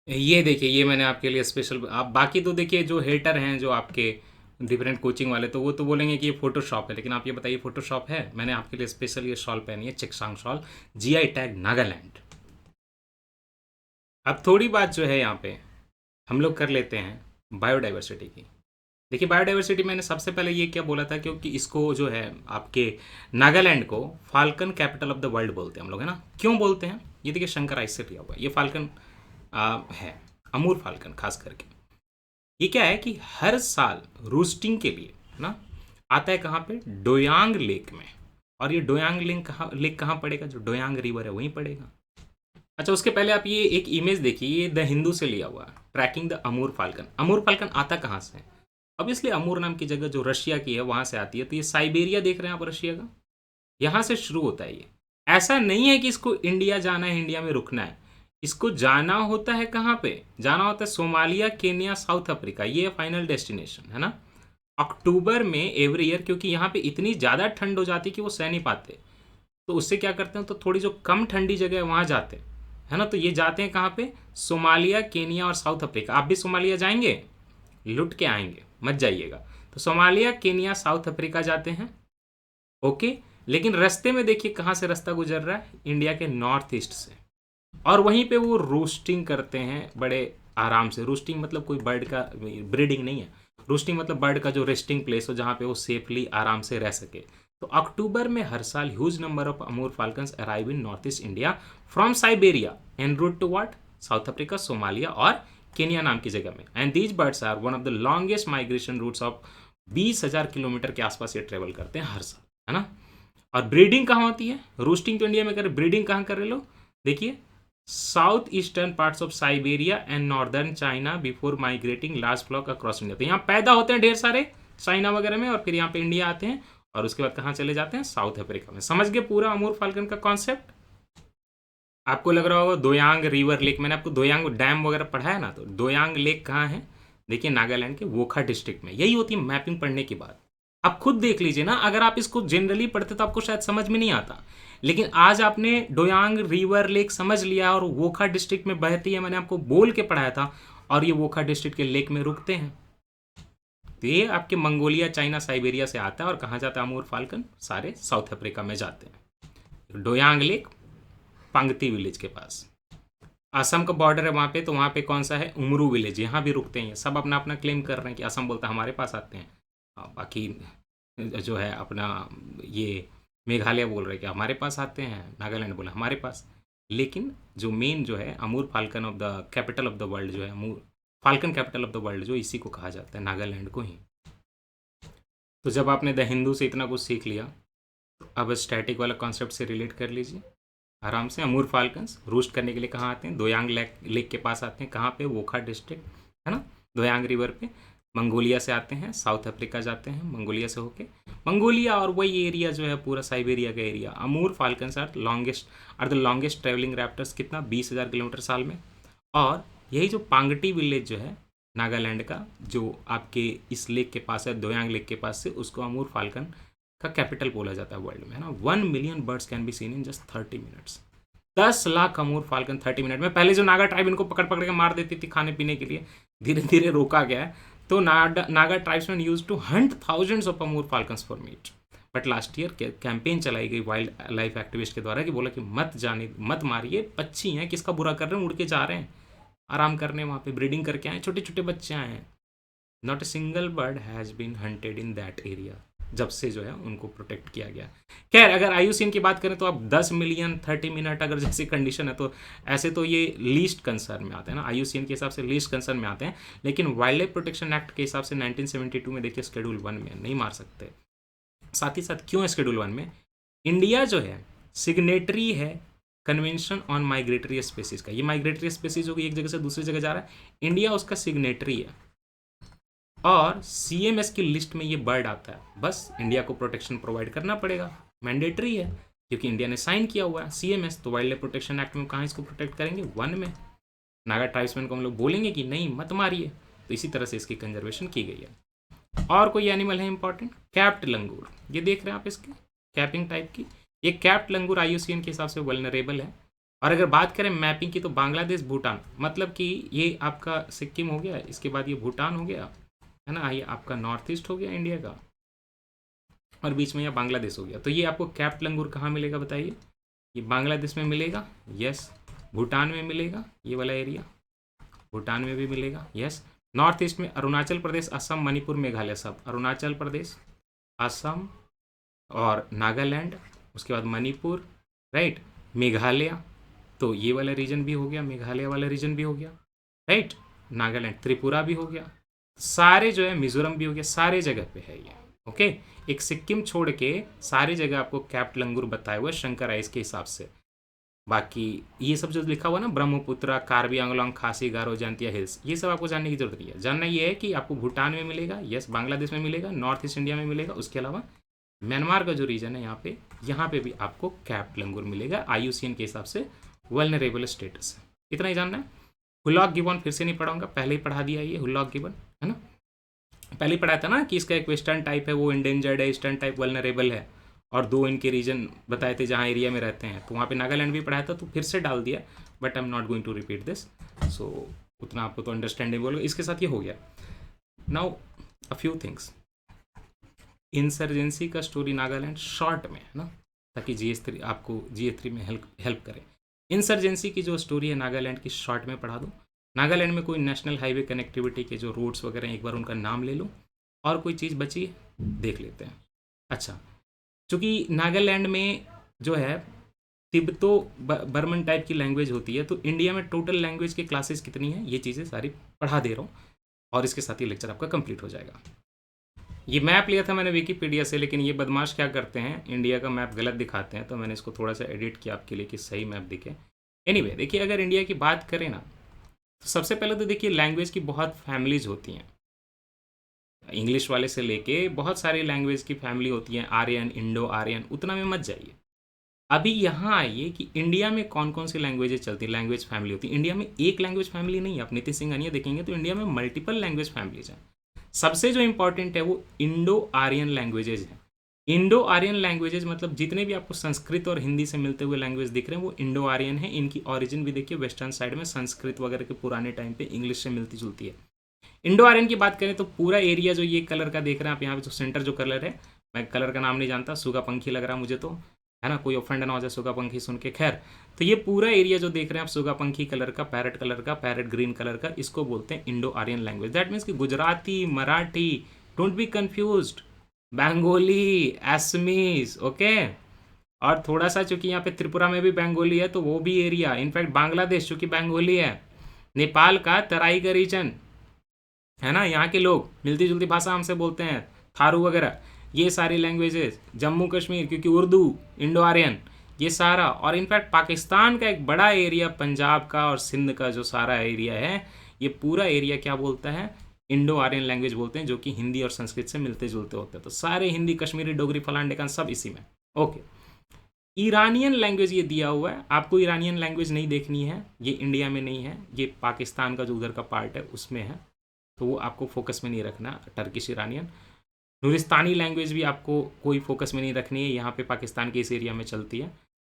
ये देखिए, ये मैंने आपके लिए स्पेशल, आप बाकी तो देखिए जो हेटर हैं जो आपके डिफरेंट कोचिंग वाले, तो वो तो बोलेंगे कि ये फोटोशॉप है, लेकिन आप ये बताइए फोटोशॉप है? मैंने आपके लिए स्पेशल ये शॉल पहनी है, चेक्सांग शॉल, जीआई टैग नागालैंड। अब थोड़ी बात जो है यहाँ पे हम लोग कर लेते हैं बायोडाइवर्सिटी की। देखिए बायोडाइवर्सिटी मैंने सबसे पहले ये क्या बोला था, क्योंकि इसको जो है आपके नागालैंड को falcon capital of the world बोलते हैं हम लोग, है ना। क्यों बोलते हैं? ये देखिए शंकर आइस से लिया हुआ, ये फाल्कन है, अमूर फाल्कन खास करके। ये क्या है कि हर साल रूस्टिंग के लिए ना आता है, कहाँ पे? डोयांग लेक में। और ये डोयांग लेक कहाँ पड़ेगा? जो डोयांग रिवर है वहीं पड़ेगा। अच्छा, उसके पहले आप ये एक इमेज देखिए, ये द हिंदू से लिया हुआ है, ट्रैकिंग द अमूर फाल्कन। अमूर फाल्कन आता कहाँ से है? ऑब्वियसली अमूर नाम की जगह जो रशिया की है वहाँ से आती है। तो ये साइबेरिया देख रहे हैं आप, रशिया का, यहाँ से शुरू होता है ये। ऐसा नहीं है कि इसको इंडिया जाना है, इंडिया में रुकना है, इसको जाना होता है कहाँ पे? जाना होता है सोमालिया, केन्या, साउथ अफ्रीका, ये फाइनल डेस्टिनेशन है ना। अक्टूबर में एवरी ईयर, क्योंकि यहाँ पे इतनी ज़्यादा ठंड हो जाती है कि वो सह नहीं पाते, तो उससे क्या करते हैं, तो थोड़ी जो कम ठंडी जगह है वहाँ जाते हैं, है ना। तो ये जाते हैं कहाँ पे? सोमालिया, केन्या और साउथ अफ्रीका। आप भी सोमालिया जाएंगे? लुट के आएंगे, मत जाइएगा। तो सोमालिया, केन्या, साउथ अफ्रीका जाते हैं, ओके। लेकिन रास्ते में देखिए कहाँ से रास्ता गुजर रहा है, इंडिया के नॉर्थ ईस्ट से। और वहीं पे वो रोस्टिंग करते हैं बड़े आराम से। रोस्टिंग मतलब कोई बर्ड का ब्रीडिंग नहीं है, रोस्टिंग मतलब बर्ड का जो रेस्टिंग प्लेस हो, जहाँ पे वो सेफली आराम से रह सके। तो अक्टूबर में हर साल huge number of Amur falcons arrive in North East India from Siberia and route to what? South Africa, Somalia और केन्या नाम की जगह में। And these birds are one of the longest migration routes of 20,000 kilometre के आसपास ये travel करते हैं हर साल, है ना। और ब्रीडिंग कहाँ होती है? रोस्टिंग तो इंडिया में कर, ब्रीडिंग कहाँ कर रहे लोग? देखिए south eastern parts of Siberia and northern China before migrating large flock across India. तो यहाँ पैदा होते हैं ढेर सारे चाइना वगैरह में, और फिर यहाँ पे इंडिया आते हैं, और उसके बाद कहाँ चले जाते हैं, साउथ अफ्रीका में। समझ गए पूरा अमूर फाल्कन का कॉन्सेप्ट? आपको लग रहा होगा दोयांग रिवर लेक, मैंने आपको दोयांग डैम वगैरह पढ़ाया ना, तो दोयांग लेक कहाँ है? देखिए नागालैंड के वोखा डिस्ट्रिक्ट में। यही होती है मैपिंग पढ़ने के बाद। आप खुद देख लीजिए ना, अगर आप इसको जनरली पढ़ते तो आपको शायद समझ में नहीं आता, लेकिन आज आपने डोयांग रिवर लेक समझ लिया, और वोखा डिस्ट्रिक्ट में बहती है, मैंने आपको बोल के पढ़ाया था, और ये वोखा डिस्ट्रिक्ट के लेक में रुकते हैं। तो ये आपके मंगोलिया, चाइना, साइबेरिया से आता है, और कहाँ जाता है अमूर फाल्कन? सारे साउथ अफ्रीका में जाते हैं। डोयांग लेक पांगती विलेज के पास, असम का बॉर्डर है वहाँ पे, तो वहाँ पे कौन सा है? उमरू विलेज। यहाँ भी रुकते हैं। सब अपना अपना क्लेम कर रहे हैं कि असम बोलता है हमारे पास आते हैं, बाकी जो है अपना ये मेघालय बोल रहे हैं कि हमारे पास आते हैं, नागालैंड बोला हमारे पास। लेकिन जो मेन जो है Amur falcon of the capital of the world जो है, Amur falcon capital of the world, जो इसी को कहा जाता है, नागालैंड को ही। तो जब आपने द हिंदू से इतना कुछ सीख लिया, तो अब स्टैटिक वाला कॉन्सेप्ट से रिलेट कर लीजिए आराम से। अमूर फाल्कन्स रूस्ट करने के लिए कहाँ आते हैं? दोयांग लेक के पास आते हैं। कहाँ पे? वोखा डिस्ट्रिक्ट है ना, दोयांग रिवर पे। मंगोलिया से आते हैं, साउथ अफ्रीका जाते हैं मंगोलिया से होके। मंगोलिया और वही एरिया जो है पूरा साइबेरिया का area. Amur falcons are the longest travelling raptors. कितना? 20,000 किलोमीटर साल में। और यही जो पांगटी विलेज जो है नागालैंड का, जो आपके इस लेक के पास है, दोयांग लेक के पास से, उसको अमूर फाल्कन का कैपिटल बोला जाता है वर्ल्ड में, है ना। 1 million birds can be seen in just 30 minutes. 10 lakh Amur falcon 30 minute में। पहले जो नागा ट्राइब इनको पकड़ पकड़ के मार देती थी खाने पीने के लिए, धीरे धीरे रोका गया है। तो Naga tribesman use to hunt thousands of Amur falcons for meat. But last year campaign चलाई गई वाइल्ड लाइफ एक्टिविस्ट के द्वारा, कि बोला कि मत मारिए, पक्षी हैं, किसका बुरा कर रहे हैं, उड़ के जा रहे हैं आराम करने, वहाँ पे ब्रीडिंग करके आए, छोटे छोटे बच्चे आए हैं। Not a single bird has been hunted in that area, जब से जो है उनको प्रोटेक्ट किया गया। खैर अगर आईयूसीएन की बात करें तो अब 10 मिलियन 30 मिनट अगर जैसी कंडीशन है, तो ऐसे तो ये लीस्ट कंसर्न में आते हैं ना, आईयूसीएन के हिसाब से लीस्ट कंसर्न में आते हैं। लेकिन वाइल्ड लाइफ प्रोटेक्शन एक्ट के हिसाब से 1972 में देखिए शेड्यूल 1 में नहीं मार सकते। साथ ही साथ क्यों है शेड्यूल 1 में? इंडिया जो है सिग्नेटरी है कन्वेंशन ऑन माइग्रेटरी स्पेसीज का। ये माइग्रेटरी स्पेसीज होगी, एक जगह से दूसरी जगह जा रहा है, इंडिया उसका सिग्नेटरी है, और सीएमएस की लिस्ट में ये बर्ड आता है। बस इंडिया को प्रोटेक्शन प्रोवाइड करना पड़ेगा, मैंडेटरी है, क्योंकि इंडिया ने साइन किया हुआ है सीएमएस। तो वाइल्ड लाइफ प्रोटेक्शन एक्ट में कहाँ इसको प्रोटेक्ट करेंगे? 1 में। नागा ट्राइब्समैन को हम लोग बोलेंगे कि नहीं मत मारिए, तो इसी तरह से इसकी कंजर्वेशन की गई है। और कोई एनिमल है इंपॉर्टेंट? कैप्ट लंगूर। ये देख रहे हैं आप इसके कैपिंग टाइप की, ये कैप्ट लंगूर आईयूसीएन के हिसाब से वल्नरेबल है। और अगर बात करें मैपिंग की, तो बांग्लादेश, भूटान, मतलब कि ये आपका सिक्किम हो गया, इसके बाद ये भूटान हो गया, है ना, ये आपका नॉर्थ ईस्ट हो गया इंडिया का, और बीच में यह बांग्लादेश हो गया। तो ये आपको कैप्ट लंगूर कहाँ मिलेगा बताइए? ये बांग्लादेश में मिलेगा, यस। भूटान में मिलेगा, ये वाला एरिया भूटान में भी मिलेगा, यस। नॉर्थ ईस्ट में अरुणाचल प्रदेश, असम, मणिपुर, मेघालय, सब अरुणाचल प्रदेश, असम और नागालैंड, उसके बाद मणिपुर, राइट, मेघालय, तो ये वाला रीजन भी हो गया, मेघालय वाला रीजन भी हो गया, राइट, नागालैंड, त्रिपुरा भी हो गया, सारे जो है मिजोरम भी हो गया, सारे जगह पे है ये, ओके। एक सिक्किम छोड़ के सारी जगह आपको कैप्ट लंगूर बताया हुआ है शंकर आइस के हिसाब से। बाकी ये सब जो लिखा हुआ ना, ब्रह्मपुत्रा, कार्बी आंगलोंग, खासी, गारो, जंतिया हिल्स, ये सब आपको जानने की जरूरत नहीं है। जानना ये है कि आपको भूटान में मिलेगा, यस, बांग्लादेश में मिलेगा, नॉर्थ ईस्ट इंडिया में मिलेगा, उसके अलावा म्यांमार का जो रीजन है यहाँ पे भी आपको कैप्ट लंगूर मिलेगा। आईयूसीएन के हिसाब से वल्नरेबल स्टेटस है, इतना ही जानना है। हुलॉक गिबन फिर से नहीं पढ़ाऊंगा, पहले ही पढ़ा दिया ये हुलॉक गिबन, है ना, पहले ही पढ़ाया था ना कि इसका एक वेस्टर्न टाइप है वो इंडेंजर्ड है, ईस्टर्न टाइप वल्नरेबल है, और 2 इनके रीजन बताए थे जहाँ एरिया में रहते हैं। तो वहाँ पे नागालैंड भी पढ़ाया था, तो फिर से डाल दिया, but I am not going to repeat this, so उतना आपको तो अंडरस्टैंडेबल होगा। इसके साथ ये हो गया। Now a few things, insurgency का स्टोरी नागालैंड शॉर्ट में है ना, ताकि GS3 आपको GS3 में हेल्प करे। इंसर्जेंसी की जो स्टोरी है नागालैंड की शॉर्ट में पढ़ा दो। नागालैंड में कोई नेशनल हाईवे कनेक्टिविटी के जो रोड्स वगैरह एक बार उनका नाम ले लो, और कोई चीज़ बची देख लेते हैं। अच्छा, चूँकि नागालैंड में जो है तिब्बतो बर्मन टाइप की लैंग्वेज होती है, तो इंडिया में टोटल लैंग्वेज के क्लासेस कितनी है, ये चीज़ें सारी पढ़ा दे रहा हूँ, और इसके साथ ही लेक्चर आपका कंप्लीट हो जाएगा। ये मैप लिया था मैंने विकीपीडिया से, लेकिन ये बदमाश क्या करते हैं, इंडिया का मैप गलत दिखाते हैं, तो मैंने इसको थोड़ा सा एडिट किया आपके लिए कि सही मैप दिखे। एनीवे देखिए, अगर इंडिया की बात करें ना, तो सबसे पहले तो देखिए लैंग्वेज की बहुत फैमिलीज होती हैं। इंग्लिश वाले से लेके बहुत सारी लैंग्वेज की फैमिली होती है, आर्यन, इंडो आर्यन, उतना में मत जाइए। अभी यहाँ आइए कि इंडिया में कौन कौन सी लैंग्वेजेस चलती है, लैंग्वेज फैमिली होती है। इंडिया में एक लैंग्वेज फैमिली नहीं है। आप नीतीश सिंघानिया देखेंगे तो इंडिया में मल्टीपल लैंग्वेज फैमिलीज हैं। सबसे जो इंपॉर्टेंट है वो इंडो आर्यन लैंग्वेजेज हैं। इंडो आर्यन लैंग्वेजेज मतलब जितने भी आपको संस्कृत और हिंदी से मिलते हुए लैंग्वेज दिख रहे हैं वो इंडो आर्यन है। इनकी ओरिजिन भी देखिए वेस्टर्न साइड में संस्कृत वगैरह के पुराने टाइम पे इंग्लिश से मिलती जुलती है। इंडो आर्यन की बात करें तो पूरा एरिया जो ये कलर का देख रहे हैं आप, यहाँ पे जो सेंटर जो कलर है, मैं कलर का नाम नहीं जानता, सुगा पंखी लग रहा मुझे तो, है ना, कोई ऑफेंड ना हो जाए सुगा पंखी सुन के। खैर, तो ये पूरा एरिया जो देख रहे हैं आप सुगा पंखी कलर का, पैरेट ग्रीन कलर का, इसको बोलते हैं Indo Aryan language. That means कि Gujarati, Marathi, don't be confuse, Bengali, Assamese, okay. और थोड़ा सा चूंकि यहाँ पे त्रिपुरा में भी बंगाली है तो वो भी एरिया, इनफैक्ट बांग्लादेश चूंकि बंगाली है, नेपाल का तराई का रीजन है ना, यहाँ के लोग मिलती जुलती भाषा हमसे बोलते हैं, थारू वगैरह, ये सारी लैंग्वेजेस, जम्मू कश्मीर क्योंकि उर्दू, इंडो आर्यन, ये सारा। और इनफैक्ट पाकिस्तान का एक बड़ा एरिया, पंजाब का और सिंध का जो सारा एरिया है, ये पूरा एरिया क्या बोलता है, इंडो आर्यन लैंग्वेज बोलते हैं, जो कि हिंदी और संस्कृत से मिलते जुलते होते हैं। तो सारे हिंदी, कश्मीरी, डोगरी, फलान डेकान सब इसी में। ओके, ईरानियन लैंग्वेज ये दिया हुआ है आपको। ईरानियन लैंग्वेज नहीं देखनी है, ये इंडिया में नहीं है, ये पाकिस्तान का जो उधर का पार्ट है उसमें है, तो वो आपको फोकस में नहीं रखना। टर्किश ईरानियन, नूरिस्तानी लैंग्वेज भी आपको कोई फोकस में नहीं रखनी है, यहाँ पे पाकिस्तान के इस एरिया में चलती है।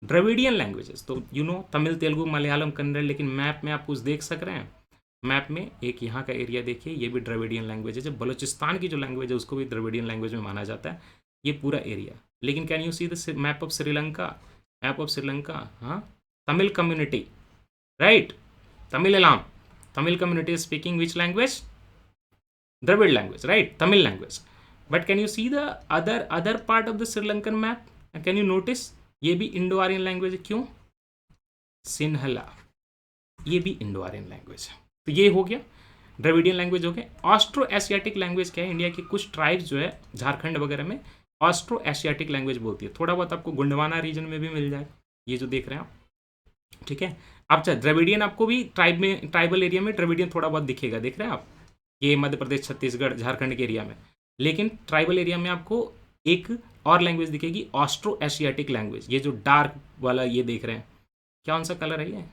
द्रविडियन लैंग्वेजेस तो तमिल, तेलुगु, मलयालम, कन्नड़, लेकिन मैप में आप कुछ देख सक रहे हैं, मैप में एक यहाँ का एरिया देखिए, ये भी द्रविडियन लैंग्वेज है। बलोचिस्तान की जो लैंग्वेज है उसको भी द्रविडियन लैंग्वेज में माना जाता है, ये पूरा एरिया। लेकिन can you see the map of Sri Lanka, हाँ, Tamil community, right, Tamil community is speaking which language, Dravid language, right? Tamil language. But can you see the other part of the Sri Lankan map? Can you notice? ये भी Indo Aryan language है। क्यों? सिन्हला, ये भी Indo Aryan language है। तो ये हो गया, द्रविडियन लैंग्वेज हो गया। ऑस्ट्रो एशियाटिक लैंग्वेज क्या है, इंडिया की कुछ ट्राइब्स जो है झारखंड वगैरह में ऑस्ट्रो एशियाटिक लैंग्वेज बोलती है। थोड़ा बहुत आपको गुंडवाना रीजन में भी मिल जाए, ये जो देख रहे हैं आप, ठीक है। अब चाहे द्रविडियन आपको भी ट्राइबल एरिया में द्रविडियन थोड़ा बहुत दिखेगा, देख रहे हैं आप, ये मध्य प्रदेश, छत्तीसगढ़, झारखंड के एरिया में। लेकिन ट्राइबल एरिया में आपको एक और लैंग्वेज दिखेगी, ऑस्ट्रो एशियाटिक लैंग्वेज। ये जो डार्क वाला ये देख रहे हैं, क्या सा कलर है ये,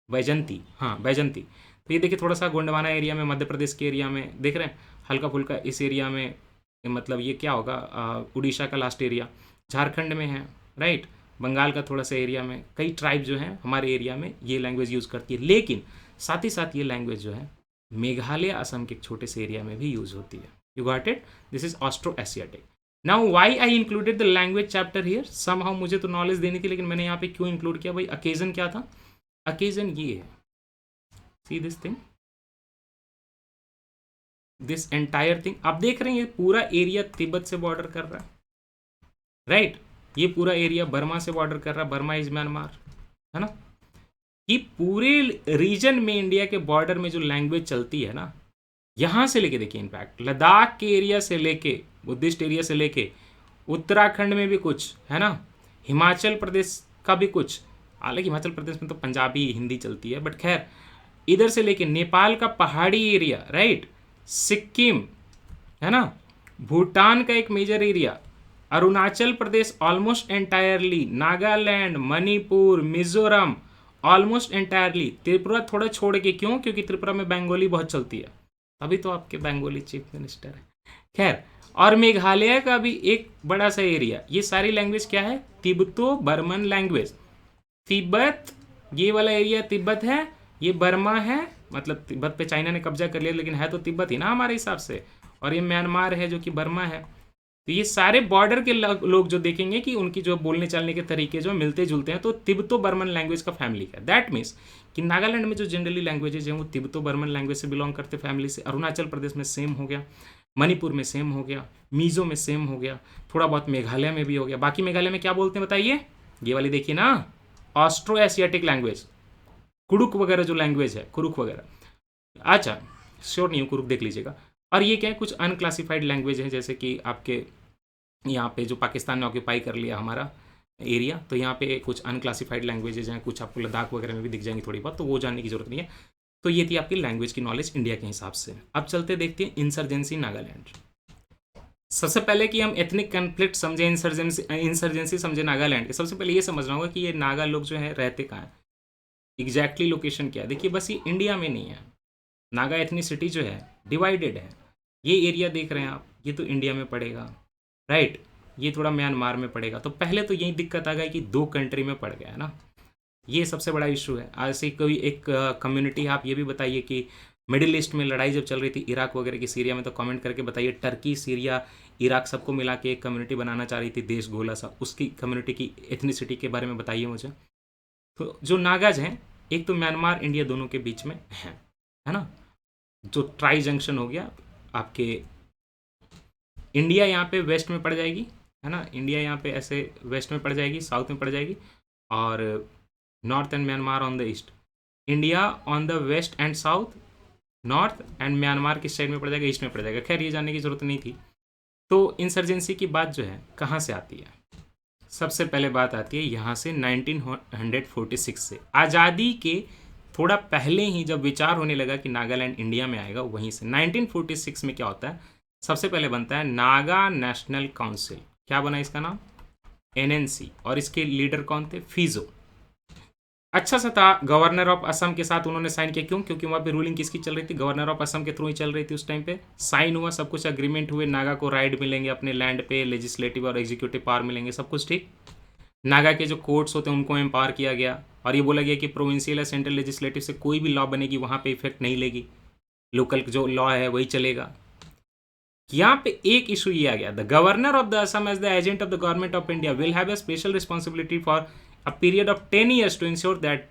बैजंती, हाँ बैजंती। तो ये देखिए थोड़ा सा गोंडवाना एरिया में, मध्य प्रदेश के एरिया में देख रहे हैं, हल्का फुल्का इस एरिया में, मतलब ये क्या होगा, उड़ीसा का लास्ट एरिया, झारखंड में है, राइट, बंगाल का थोड़ा सा एरिया में। कई ट्राइब जो हैं हमारे एरिया में ये लैंग्वेज यूज़ करती है। लेकिन साथ ही साथ ये लैंग्वेज जो है मेघालय, असम के एक छोटे से एरिया में भी यूज होती है। You got it, this is Austro Asiatic. Now why I included the language chapter here, somehow मुझे तो नॉलेज देनी थी, लेकिन मैंने यहाँ पे क्यों इंक्लूड किया भाई, अकेजन क्या था, अकेजन ये है, see this thing, this entire thing आप देख रहे हैं, ये पूरा एरिया तिब्बत से बॉर्डर कर रहा है, राइट, ये पूरा एरिया बर्मा से बॉर्डर कर रहा है, बर्मा इज म्यांमार, है ना। कि पूरे रीजन में इंडिया के बॉर्डर में जो लैंग्वेज चलती है ना, यहाँ से लेके देखिए, इनफैक्ट लद्दाख के एरिया से लेके, बुद्धिस्ट एरिया से लेके, उत्तराखंड में भी कुछ है ना, हिमाचल प्रदेश का भी कुछ, हालांकि हिमाचल प्रदेश में तो पंजाबी हिंदी चलती है, बट खैर, इधर से लेके नेपाल का पहाड़ी एरिया, राइट, सिक्किम, है ना, भूटान का एक major area, Arunachal Pradesh almost entirely, Nagaland, Manipur, Mizoram almost entirely, Tripura थोड़ा छोड़ के, क्यों, क्योंकि त्रिपुरा में बंगाली बहुत चलती है, तभी तो आपके बंगाली चीफ मिनिस्टर है। खैर, और मेघालय का भी एक बड़ा सा एरिया, ये सारी लैंग्वेज क्या है, तिब्बतो बर्मन लैंग्वेज। तिब्बत, ये वाला एरिया तिब्बत है, ये बर्मा है, मतलब तिब्बत पे चाइना ने कब्जा कर लिया, लेकिन है तो तिब्बत ही ना हमारे हिसाब से, और ये म्यांमार है जो कि बर्मा है। तो ये सारे बॉर्डर के लोग जो देखेंगे कि उनकी जो बोलने चालने के तरीके जो मिलते जुलते हैं, तो तिब्बतो बर्मन लैंग्वेज का फैमिली का, दैट मीन्स कि नागालैंड में जो जनरली लैंग्वेजेज हैं वो तिब्बतो बर्मन लैंग्वेज से बिलोंग करते फैमिली से, अरुणाचल प्रदेश में सेम हो गया, मणिपुर में सेम हो गया, मिजो में सेम हो गया, थोड़ा बहुत मेघालय में भी हो गया। बाकी मेघालय में क्या बोलते हैं बताइए, ये वाली देखिए ना, ऑस्ट्रो एशियाटिक लैंग्वेज, कुड़ुक वगैरह जो लैंग्वेज है, कुरुक वगैरह, अच्छा श्योर नहीं हूँ, कुरुक देख लीजिएगा। और ये क्या है, कुछ अनक्लासिफाइड लैंग्वेज हैं, जैसे कि आपके यहाँ पे जो पाकिस्तान ने ऑक्यूपाई कर लिया हमारा, एरिया, तो यहाँ पे कुछ अनक्लासिफाइड लैंग्वेजेज हैं, कुछ आपको लद्दाख वगैरह में भी दिख जाएंगी थोड़ी बहुत, तो वो जानने की जरूरत नहीं है। तो ये थी आपकी लैंग्वेज की नॉलेज इंडिया के हिसाब से। अब चलते देखते हैं इंसर्जेंसी नागालैंड। सबसे पहले कि हम एथनिक कन्फ्लिक्ट समझे, इंसर्जेंसी समझे नागालैंड के, सबसे पहले ये समझना होगा कि ये नागा लोग जो है रहते कहाँ हैं, एग्जैक्टली लोकेशन क्या है। देखिए बस ये इंडिया में नहीं है, नागा एथनिसिटी जो है डिवाइडेड है। ये एरिया देख रहे हैं आप, ये तो इंडिया में पड़ेगा, राइट, ये थोड़ा म्यांमार में पड़ेगा। तो पहले तो यही दिक्कत आ गई कि दो कंट्री में पड़ गया है ना, ये सबसे बड़ा इशू है। ऐसे कोई एक कम्युनिटी, आप ये भी बताइए कि मिडिल ईस्ट में लड़ाई जब चल रही थी इराक वगैरह की, सीरिया में, तो कमेंट करके बताइए टर्की, सीरिया, इराक सबको मिला के एक कम्युनिटी बनाना चाह रही थी, देश गोला सा, उसकी कम्युनिटी की एथनिसिटी के बारे में बताइए मुझे। तो जो नागाज हैं, एक तो म्यांमार इंडिया दोनों के बीच में है ना, जो ट्राई जंक्शन हो गया आपके, इंडिया यहाँ पे वेस्ट में पड़ जाएगी, है ना, इंडिया यहाँ पे ऐसे वेस्ट में पड़ जाएगी, साउथ में पड़ जाएगी, और north and Myanmar on the east, India on the west and south, north and Myanmar किस साइड में पड़ जाएगा, ईस्ट में पड़ जाएगा। खैर ये जानने की जरूरत नहीं थी। तो इंसर्जेंसी की बात जो है कहाँ से आती है, सबसे पहले बात आती है यहाँ से 1946 से, आज़ादी के थोड़ा पहले ही जब विचार होने लगा कि नागालैंड इंडिया में आएगा, वहीं से 1946 में क्या होता है, सबसे पहले बनता है नागा नेशनल काउंसिल। क्या बना इसका नाम, एनएनसी, और इसके लीडर कौन थे, फिजो। अच्छा सा था, गवर्नर ऑफ असम के साथ उन्होंने साइन किया, क्यों, क्योंकि वहाँ पे रूलिंग किसकी चल रही थी, गवर्नर ऑफ असम के थ्रू ही चल रही थी उस टाइम पे। साइन हुआ, सब कुछ एग्रीमेंट हुए, नागा को राइट मिलेंगे अपने लैंड पे, लेजिस्लेटिव और एग्जीक्यूटिव पावर मिलेंगे, सब कुछ ठीक। नागा के जो कोर्ट्स होते हैं उनको एम्पावर किया गया, और ये बोला गया कि प्रोविंशियल या सेंट्रल लेजिस्लेटिव से कोई भी लॉ बनेगी वहाँ पे इफेक्ट नहीं लेगी, लोकल जो लॉ है वही चलेगा। यहाँ पे एक इशू ये आ गया, the governor of the Assam as the agent of the government of India will have a special responsibility for a period of 10 years to ensure that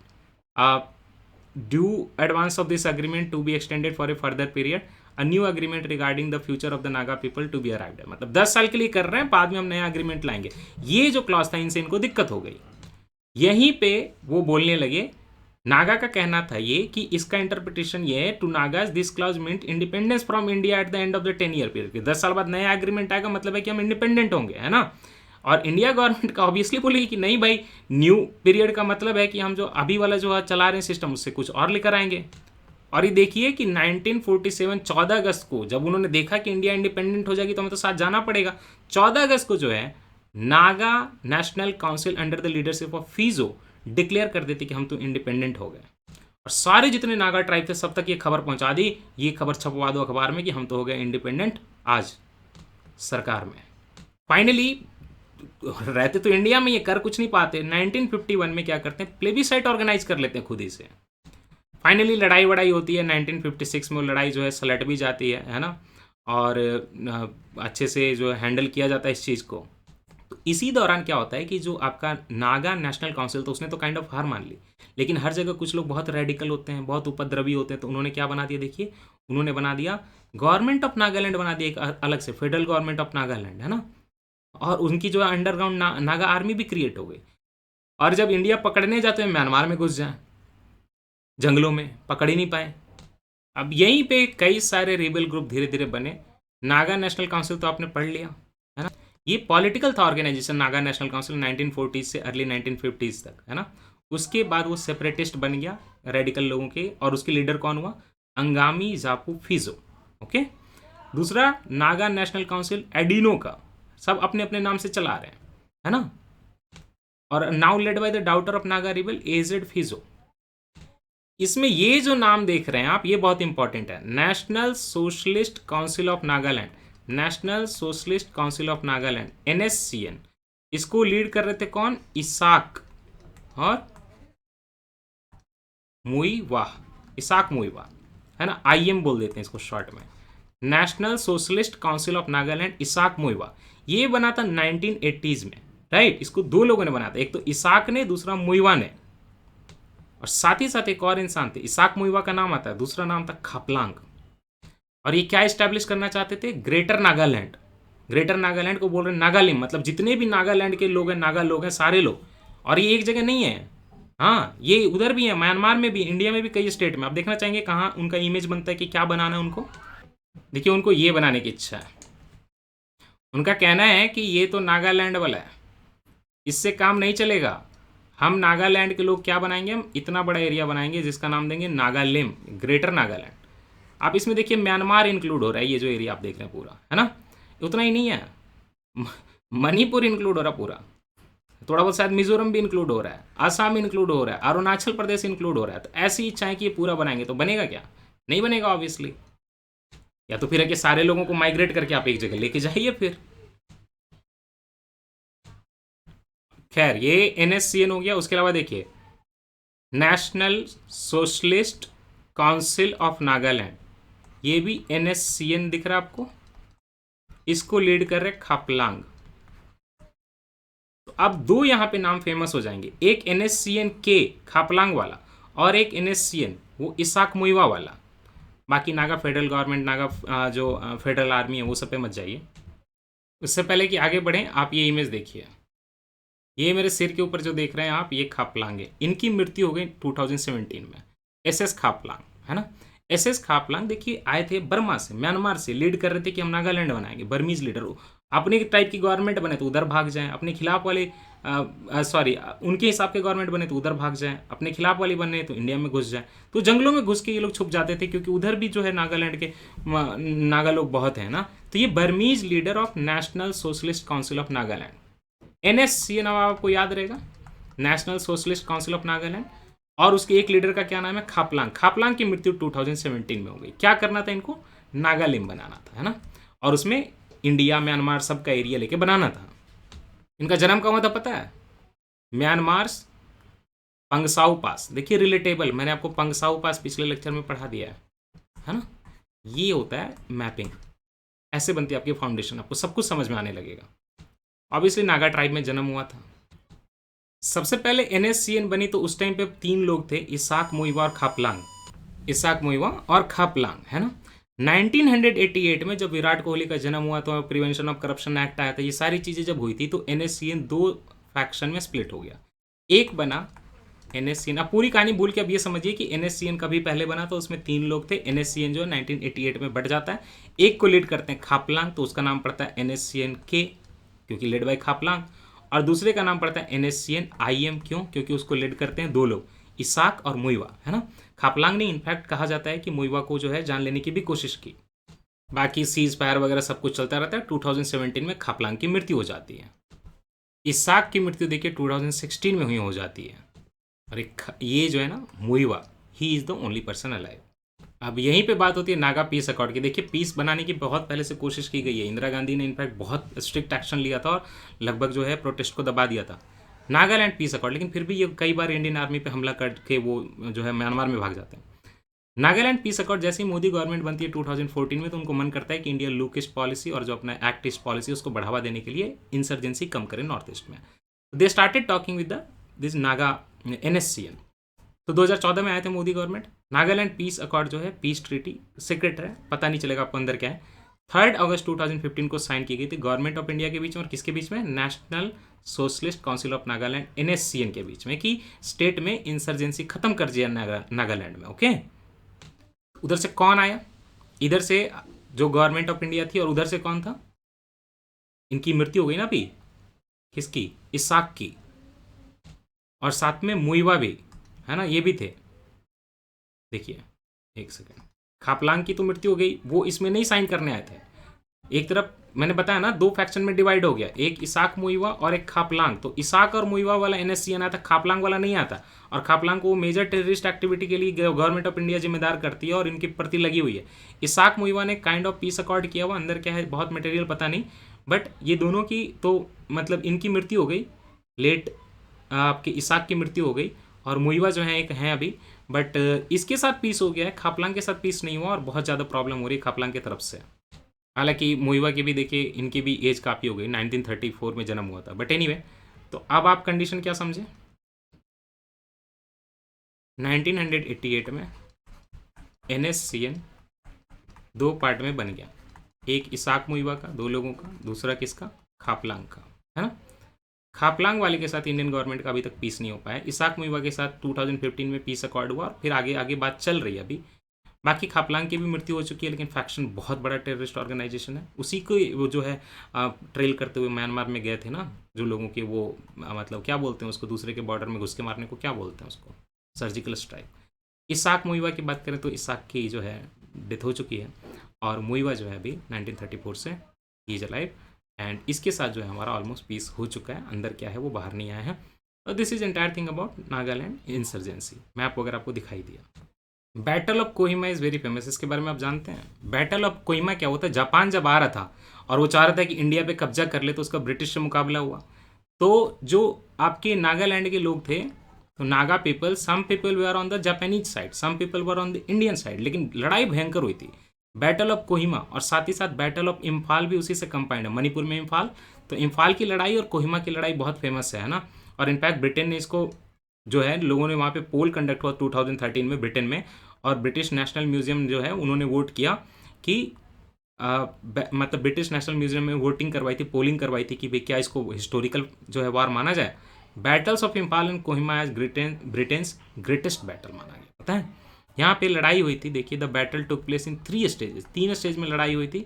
due advance of this agreement to be extended for a further period, a new agreement regarding the future of the Naga people to be arrived है। मतलब 10 साल के लिए कर रहे हैं, बाद में हम नया एग्रीमेंट लाएंगे। ये जो क्लॉज था, इनसे इनको दिक्कत हो गई। यहीं पे वो बोलने लगे, नागा का कहना था ये कि इसका इंटरप्रिटेशन ये है, to Nagas this clause meant independence from India at the end of the 10 year period. 10 साल बाद नया एग्रीमेंट आएगा, मतलब है कि हम इंडिपेंडेंट होंगे, है ना। और इंडिया गवर्नमेंट का ऑब्वियसली बोलेगी कि नहीं भाई, न्यू पीरियड का मतलब है कि हम जो अभी वाला जो चला रहे हैं सिस्टम, उससे कुछ और लेकर आएंगे। और ये देखिए कि 1947 14 अगस्त को जब उन्होंने देखा कि इंडिया इंडिपेंडेंट हो जाएगी तो हमें तो साथ जाना पड़ेगा, 14 अगस्त को जो है Naga national council under the leadership of Phizo declare कर देती कि हम तो इंडिपेंडेंट हो गए। और सारे जितने नागा ट्राइब थे सब तक ये खबर पहुंचा दी, ये खबर छपवा दो अखबार में कि हम तो हो गए इंडिपेंडेंट आज सरकार में। फाइनली रहते तो इंडिया में, ये कर कुछ नहीं पाते। 1951 में क्या करते हैं, प्लेबिसाइट ऑर्गेनाइज कर लेते हैं खुद ही से। फाइनली लड़ाई वड़ाई होती है 1956 में, लड़ाई जो है सलट भी जाती है ना, और अच्छे से जो हैंडल किया जाता है इस चीज़ को। तो इसी दौरान क्या होता है कि जो आपका नागा नेशनल काउंसिल, तो उसने तो काइंड ऑफ हार मान ली, लेकिन हर जगह कुछ लोग बहुत रेडिकल होते हैं, बहुत उपद्रवी होते हैं, तो उन्होंने क्या बना दिया, देखिए उन्होंने बना दिया गवर्नमेंट ऑफ नागालैंड, बना दिया एक अलग से फेडरल गवर्नमेंट ऑफ नागालैंड, है ना। और उनकी जो अंडरग्राउंड नागा आर्मी भी क्रिएट हो गई। और जब इंडिया पकड़ने जाते हैं, म्यांमार में घुस जाए, जंगलों में पकड़ ही नहीं पाए। अब यहीं पे कई सारे रिबेल ग्रुप धीरे धीरे बने। नागा नेशनल काउंसिल तो आपने पढ़ लिया, है ना, ये पॉलिटिकल था ऑर्गेनाइजेशन, नागा नेशनल काउंसिल 1940 से अर्ली 1950 तक, है ना। उसके बाद वो सेपरेटिस्ट बन गया रेडिकल लोगों के, और उसके लीडर कौन हुआ, अंगामी जापू फिजो। ओके, दूसरा नागा नेशनल काउंसिल एडिनो का, सब अपने अपने नाम से चला रहे हैं, है ना। और now led by the daughter of Naga rebel aged Phizo. इसमें ये जो नाम देख रहे हैं आप, ये बहुत इंपॉर्टेंट है, national socialist council of Nagaland, national socialist council of Nagaland, NSCN। इसको लीड कर रहे थे कौन, इसाक और मुईवाह, इसाक मुईवाह, है ना, IM बोल देते हैं इसको शॉर्ट में, national socialist council of Nagaland, Isak Muivah. ये बना था 1980s में, राइट। इसको दो लोगों ने बनाया था, एक तो इसाक ने, दूसरा मुईवा ने। और साथ ही साथ एक और इंसान थे, इसाक मुईवा का नाम आता है, दूसरा नाम था खापलांग। और ये क्या इस्टेब्लिश करना चाहते थे, ग्रेटर नागालैंड। ग्रेटर नागालैंड को बोल रहे हैं नागालिम, मतलब जितने भी नागालैंड के लोग हैं, नागा लोग हैं, सारे लोग। और ये एक जगह नहीं है, हाँ, ये उधर भी है, म्यांमार में भी, इंडिया में भी, कई स्टेट में। आप देखना चाहेंगे कहाँ उनका इमेज बनता है कि क्या बनाना है उनको। देखिए उनको ये बनाने की इच्छा है। उनका कहना है कि ये तो नागालैंड वाला है, इससे काम नहीं चलेगा। हम नागालैंड के लोग क्या बनाएंगे, हम इतना बड़ा एरिया बनाएंगे जिसका नाम देंगे नागालिम, ग्रेटर नागालैंड। आप इसमें देखिए म्यांमार इंक्लूड हो रहा है, ये जो एरिया आप देख रहे हैं पूरा, है ना। उतना ही नहीं है, मणिपुर इंक्लूड हो रहा पूरा, थोड़ा बहुत शायद मिजोरम भी इंक्लूड हो रहा है, आसाम इंक्लूड हो रहा है, अरुणाचल प्रदेश इंक्लूड हो रहा है। तो ऐसी इच्छाएं कि ये पूरा बनाएंगे तो बनेगा क्या, नहीं बनेगा ऑब्वियसली। या तो फिर है कि सारे लोगों को माइग्रेट करके आप एक जगह लेके जाइए फिर। खैर ये एनएससीएन हो गया। उसके अलावा देखिए national socialist council of Nagaland, ये भी एनएससीएन दिख रहा है आपको, इसको लीड कर रहे खापलांग। तो अब दो यहां पे नाम फेमस हो जाएंगे, एक एनएससीएन के खापलांग वाला और एक एनएससीएन वो इसाक मुइवा वाला। बाकी नागा फेडरल गवर्नमेंट, नागा जो फेडरल आर्मी है वो सब पे मत जाइए। उससे पहले कि आगे बढ़ें, आप ये इमेज देखिए, ये मेरे सिर के ऊपर जो देख रहे हैं आप, ये खापलांग है। इनकी मृत्यु हो गई 2017 में। एसएस खापलांग, है ना। एसएस खापलांग देखिए आए थे बर्मा से, म्यांमार से, लीड कर रहे थे कि हम नागालैंड बनाएंगे, बर्मीज लीडर। अपने टाइप की गवर्नमेंट बने तो उधर भाग जाएं, अपने खिलाफ वाले सॉरी उनके हिसाब के गवर्नमेंट बने तो उधर भाग जाएं, अपने खिलाफ वाली बने तो इंडिया में घुस जाएं। तो जंगलों में घुस के ये लोग छुप जाते थे, क्योंकि उधर भी जो है नागालैंड के नागा लोग बहुत हैं ना। तो ये Burmese leader of national socialist council of Nagaland, NSC नाम आपको याद रहेगा, national socialist council of Nagaland. और उसके एक लीडर का क्या नाम है, खापलांग। खापलांग की मृत्यु 2017 में हो गई। क्या करना था इनको, नागालिम बनाना था, है ना। और उसमें इंडिया म्यांमार सब का एरिया लेके बनाना था। इनका जन्म कहाँ हुआ था पता है, म्यांमार पंगसाउ पास। देखिए रिलेटेबल, मैंने आपको पंगसाउ पास पिछले लेक्चर में पढ़ा दिया है ना। ये होता है मैपिंग, ऐसे बनती है आपकी फाउंडेशन, आपको सब कुछ समझ में आने लगेगा। ऑब्वियसली नागा ट्राइब में जन्म हुआ था। सबसे पहले एनएससीएन बनी तो उस टाइम पे तीन लोग थे, इसाक मुइवा और खापलांग। इसाक मुइवा और खापलांग, है ना। 1988 में जब विराट कोहली का जन्म हुआ तो प्रिवेंशन ऑफ करप्शन एक्ट आया था, ये सारी चीज़ें जब हुई थी तो एनएससीएन दो फैक्शन में स्प्लिट हो गया। एक बना एनएससीएन, अब पूरी कहानी भूल के अब ये समझिए कि एनएससीएन कभी पहले बना तो उसमें तीन लोग थे। एनएससीएन जो 1988 में बढ़ जाता है, एक को लीड करते हैं खापलांग, तो उसका नाम पड़ता है एनएससीएन के, क्योंकि लेड बाय खापलांग। और दूसरे का नाम पड़ता है एनएससीएन आईएम, क्यों, क्योंकि उसको लीड करते हैं दो लोग, इसाक और मुइवा, है ना। खापलांग ने इनफैक्ट कहा जाता है कि मुइवा को जो है जान लेने की भी कोशिश की। बाकी सीज फायर वगैरह सब कुछ चलता रहता है। 2017 में खापलांग की मृत्यु हो जाती है। इसाक की मृत्यु देखिए 2016 में हुई हो जाती है। और ये जो है ना Muivah, he is the only person alive. अब यहीं पे बात होती है नागा पीस अकॉर्ड की। देखिए पीस बनाने की बहुत पहले से कोशिश की गई है। इंदिरा गांधी ने इनफैक्ट बहुत स्ट्रिक्ट एक्शन लिया था और लगभग जो है प्रोटेस्ट को दबा दिया था, नागालैंड पीस अकॉर्ड। लेकिन फिर भी ये कई बार इंडियन आर्मी पे हमला करके वो जो है म्यांमार में भाग जाते हैं। नागालैंड पीस अकॉर्ड जैसे ही मोदी गवर्नमेंट बनती है 2014 में, तो उनको मन करता है कि इंडिया लुकिस्ट पॉलिसी और जो अपना एक्ट ईस्ट पॉलिसी उसको बढ़ावा देने के लिए इंसर्जेंसी कम करें नॉर्थ ईस्ट में। They started talking with this Naga NSCN. तो 2014 में आए थे Modi government. Nagaland peace accord जो है, पीस ट्रीटी सीक्रेट है, पता नहीं चलेगा आपको अंदर क्या है। 3 अगस्त 2015 को साइन की गई थी गवर्नमेंट ऑफ इंडिया के बीच में और किसके बीच में, national socialist council of Nagaland NSCN के बीच में, कि स्टेट में इंसर्जेंसी खत्म कर दिया नागालैंड में। ओके, उधर से कौन आया, इधर से जो गवर्नमेंट ऑफ इंडिया थी और उधर से कौन था, इनकी मृत्यु हो गई ना अभी, किसकी, इसाक की, और साथ में मुइवा भी, है ना, ये भी थे। देखिए एक सेकेंड, खापलांग की तो मृत्यु हो गई, वो इसमें नहीं साइन करने आए थे। एक तरफ मैंने बताया ना दो फैक्शन में डिवाइड हो गया, एक इसाक मुइवा और एक खापलांग। तो इसाक और मुइवा वाला एनएससीएन आता, खापलांग वाला नहीं आता। और खापलांग को मेजर टेररिस्ट एक्टिविटी के लिए गवर्नमेंट ऑफ इंडिया जिम्मेदार करती है और इनके प्रति लगी हुई है। इसाक मुइवा ने काइंड ऑफ पीस अकॉर्ड किया हुआ, अंदर क्या है बहुत मटेरियल पता नहीं, बट ये दोनों की तो मतलब इनकी मृत्यु हो गई, लेट आपके इसाक की मृत्यु हो गई और मुइवा जो है एक हैं अभी, बट इसके साथ पीस हो गया है, खापलांग के साथ पीस नहीं हुआ और बहुत ज़्यादा प्रॉब्लम हो रही है खापलांग की तरफ से। हालांकि मुइवा की भी देखिए, इनकी भी एज काफ़ी हो गई, 1934 में जन्म हुआ था, बट एनीवे। तो अब आप कंडीशन क्या समझे, 1988 में एनएससीएन दो पार्ट में बन गया, एक इसाक मुइवा का, दो लोगों का, दूसरा किसका, खापलांग का, है ना। खापलांग वाले के साथ इंडियन गवर्नमेंट का अभी तक पीस नहीं हो पाया। इसाक मुइवा के साथ 2015 में पीस अकॉर्ड हुआ और फिर आगे आगे बात चल रही है अभी, बाकी खापलांग की भी मृत्यु हो चुकी है, लेकिन फैक्शन बहुत बड़ा टेररिस्ट ऑर्गेनाइजेशन है। उसी को वो जो है ट्रेल करते हुए म्यांमार में गए थे ना, जो लोगों के वो मतलब क्या बोलते हैं उसको, दूसरे के बॉर्डर में घुस के मारने को क्या बोलते हैं उसको, सर्जिकल स्ट्राइक। इसाक मुइवा की बात करें तो इसाक की जो है डेथ हो चुकी है, और मुइवा जो है अभी 1934 से ही इज अलाइव, एंड इसके साथ जो है हमारा ऑलमोस्ट पीस हो चुका है। अंदर क्या है वो बाहर नहीं आया है। और this is entire thing about Nagaland insurgency. Map वगैरह आपको दिखाई दिया। Battle of Kohima is very famous, इसके बारे में आप जानते हैं? बैटल ऑफ कोहिमा क्या होता है, जापान जब आ रहा था और वो चाह रहा था कि इंडिया पे कब्जा कर ले, तो उसका ब्रिटिश से मुकाबला हुआ। तो जो आपके नागालैंड के लोग थे, तो नागा पीपल, सम पीपल वे are on the Japanese side, some people were on the Indian side, लेकिन लड़ाई भयंकर हुई थी। बैटल ऑफ कोहिमा और साथ ही साथ बैटल ऑफ इम्फाल भी उसी से कंबाइंड है, मणिपुर में इम्फाल। तो इम्फाल की लड़ाई और कोहिमा की लड़ाई बहुत फेमस है ना। और इनफैक्ट ब्रिटेन ने इसको जो है, लोगों ने वहाँ पे पोल कंडक्ट हुआ 2013 में ब्रिटेन में, और ब्रिटिश नेशनल म्यूजियम जो है उन्होंने वोट किया कि मतलब ब्रिटिश नेशनल म्यूजियम में वोटिंग करवाई थी, पोलिंग करवाई थी कि भाई क्या इसको हिस्टोरिकल जो है वार माना जाए। Battles of Imphal and Kohima as Britain's greatest battle माना गया, पता है। यहाँ पे लड़ाई हुई थी, देखिए the battle took place in 3 stages, 3 stage में लड़ाई हुई थी।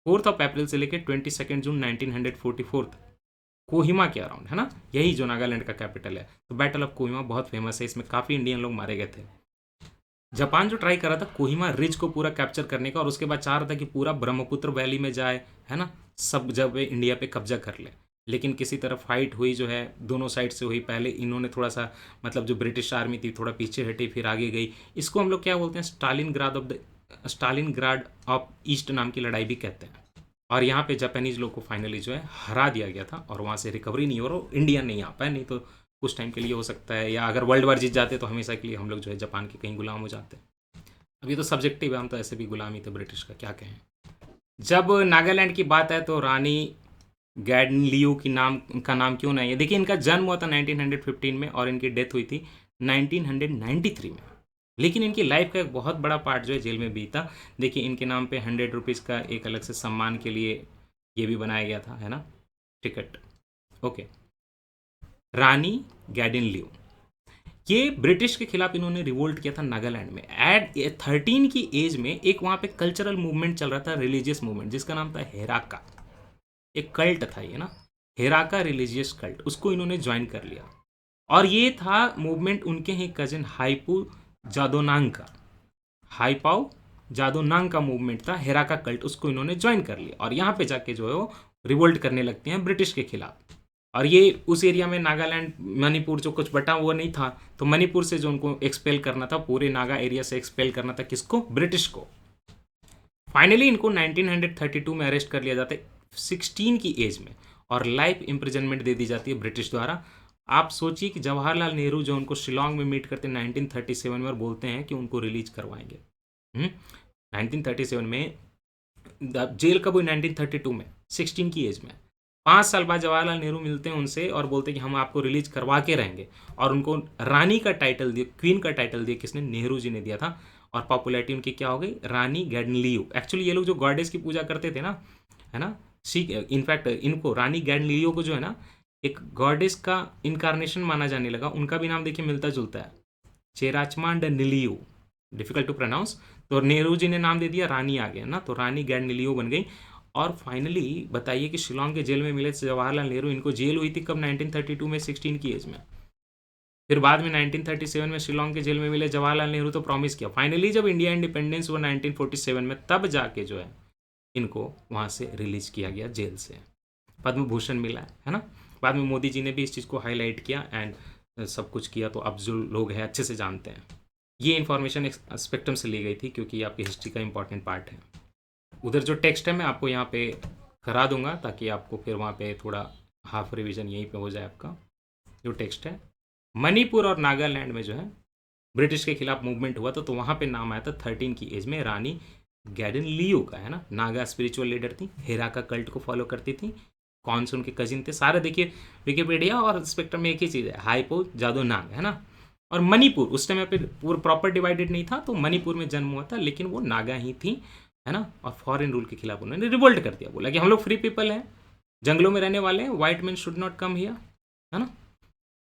4 अप्रैल से लेकर 22 जून 1944 तक, कोहिमा के अराउंड, है ना, यही जो नागालैंड का कैपिटल है। तो बैटल ऑफ कोहिमा बहुत फेमस है, इसमें काफ़ी इंडियन लोग मारे गए थे। जापान जो ट्राई कर रहा था कोहिमा रिज को पूरा कैप्चर करने का, और उसके बाद चाह रहा था कि पूरा ब्रह्मपुत्र वैली में जाए, है ना, सब जब इंडिया पे कब्जा कर ले। लेकिन किसी तरह फाइट हुई जो है, दोनों साइड से हुई। पहले इन्होंने थोड़ा सा मतलब जो ब्रिटिश आर्मी थी थोड़ा पीछे हटी, फिर आगे गई। इसको हम लोग क्या बोलते हैं, स्टालिनग्राड ऑफ ईस्ट नाम की लड़ाई भी कहते हैं। और यहाँ पे जापानीज लोग को फाइनली जो है हरा दिया गया था, और वहाँ से रिकवरी नहीं हो रहा, इंडिया नहीं आ पाया। नहीं तो कुछ टाइम के लिए हो सकता है, या अगर वर्ल्ड वार जीत जाते तो हमेशा के लिए हम लोग जो है जापान के कहीं गुलाम हो जाते। अब ये तो सब्जेक्टिव है, हम तो ऐसे भी गुलाम ही थे ब्रिटिश का, क्या कहें। जब नागालैंड की बात है तो रानी गैडनलियो की नाम, का नाम क्यों नहीं है, देखिए इनका जन्म हुआ था 1915 में और इनकी डेथ हुई थी 1993 में। लेकिन इनकी लाइफ का एक बहुत बड़ा पार्ट जो है जेल में बीता। देखिए इनके नाम पे 100 रुपीज़ का एक अलग से सम्मान के लिए ये भी बनाया गया था, है ना, टिकट। ओके, रानी गैडिनलियो, ये ब्रिटिश के खिलाफ इन्होंने रिवोल्ट किया था नागालैंड में। एट 13 की एज में एक वहाँ पे कल्चरल मूवमेंट चल रहा था, रिलीजियस मूवमेंट, जिसका नाम था हेराका। एक कल्ट था ये ना, हेराका रिलीजियस कल्ट, उसको इन्होंने ज्वाइन कर लिया। और ये था मूवमेंट उनके ही कजिन हाइपू जादोनांग का, हाइपाओ जादोनांग का मूवमेंट था, हेराका कल्ट, उसको इन्होंने ज्वाइन कर लिया। और यहाँ पे जाके जो है वो रिवोल्ट करने लगते हैं ब्रिटिश के खिलाफ। और ये उस एरिया में नागालैंड, मणिपुर जो कुछ बटा हुआ नहीं था, तो मणिपुर से जो उनको एक्सपेल करना था, पूरे नागा एरिया से एक्सपेल करना था, किसको, ब्रिटिश को। फाइनली इनको 1932 में अरेस्ट कर लिया जाता है 16 की एज में, और लाइफ इम्प्रिजनमेंट दे दी जाती है ब्रिटिश द्वारा। आप सोचिए कि जवाहरलाल नेहरू जो उनको शिलोंग में मीट करते 1937 में और बोलते हैं कि उनको रिलीज करवाएंगे। 1937 में जेल कब हुई, 1932 में, 16 की एज में। 5 साल बाद जवाहरलाल नेहरू मिलते हैं उनसे और बोलते हैं कि हम आपको रिलीज करवा के रहेंगे। और उनको रानी का टाइटल दिया, क्वीन का टाइटल दिया, किसने, नेहरू जी ने दिया था। और पॉपुलैरिटी उनकी क्या हो गई, रानी गैडनलियो। एक्चुअली ये लोग जो गॉडेस की पूजा करते थे ना, है ना, इनफैक्ट इनको रानी गैडनलियो को जो है ना एक गॉडेस का इनकारनेशन माना जाने लगा। उनका भी नाम देखिए मिलता जुलता है, चेराचमांड निलियो, डिफिकल्ट टू प्रोनाउंस। तो नेहरू जी ने नाम दे दिया, रानी आ गया ना, तो रानी गैडनलियो बन गई। और फाइनली बताइए कि शिलोंग के जेल में मिले जवाहरलाल नेहरू। इनको जेल हुई थी कब, 1932 में, 16 की एज में। फिर बाद में 1937 में शिलोंग के जेल में मिले जवाहरलाल नेहरू, तो प्रॉमिस किया। फाइनली जब इंडिया इंडिपेंडेंस हुआ 1947 में, तब जाके जो है इनको वहाँ से रिलीज किया गया जेल से, पद्म भूषण मिला है ना। बाद में मोदी जी ने भी इस चीज़ को हाईलाइट किया एंड सब कुछ किया। तो अब जो लोग हैं अच्छे से जानते हैं। ये इन्फॉर्मेशन एक स्पेक्ट्रम से ली गई थी, क्योंकि ये आपकी हिस्ट्री का इंपॉर्टेंट पार्ट है। उधर जो टेक्स्ट है मैं आपको यहाँ पे करा दूंगा, ताकि आपको फिर वहाँ पे थोड़ा हाफ रिवीजन यहीं पे हो जाए आपका। जो टेक्स्ट है, मणिपुर और नागालैंड में जो है ब्रिटिश के खिलाफ मूवमेंट हुआ था, तो वहाँ पे नाम आया था 13 की एज में रानी गैडनलियो का, है ना। नागा स्पिरिचुअल लीडर थी, हेराका कल्ट को फॉलो करती थी। कौन से उनके कजिन थे, सारे देखिए विकिपीडिया और स्पेक्ट्रम में एक ही चीज़ है, हाइपो जादोनांग, है ना। और मणिपुर उस टाइम पे पूरा प्रॉपर डिवाइडेड नहीं था, तो मणिपुर में जन्म हुआ था, लेकिन वो नागा ही थी, है ना। और फॉरेन रूल के खिलाफ उन्होंने रिवोल्ट कर दिया, बोला कि हम लोग फ्री पीपल हैं, जंगलों में रहने वाले हैं, white man should not come here, है ना।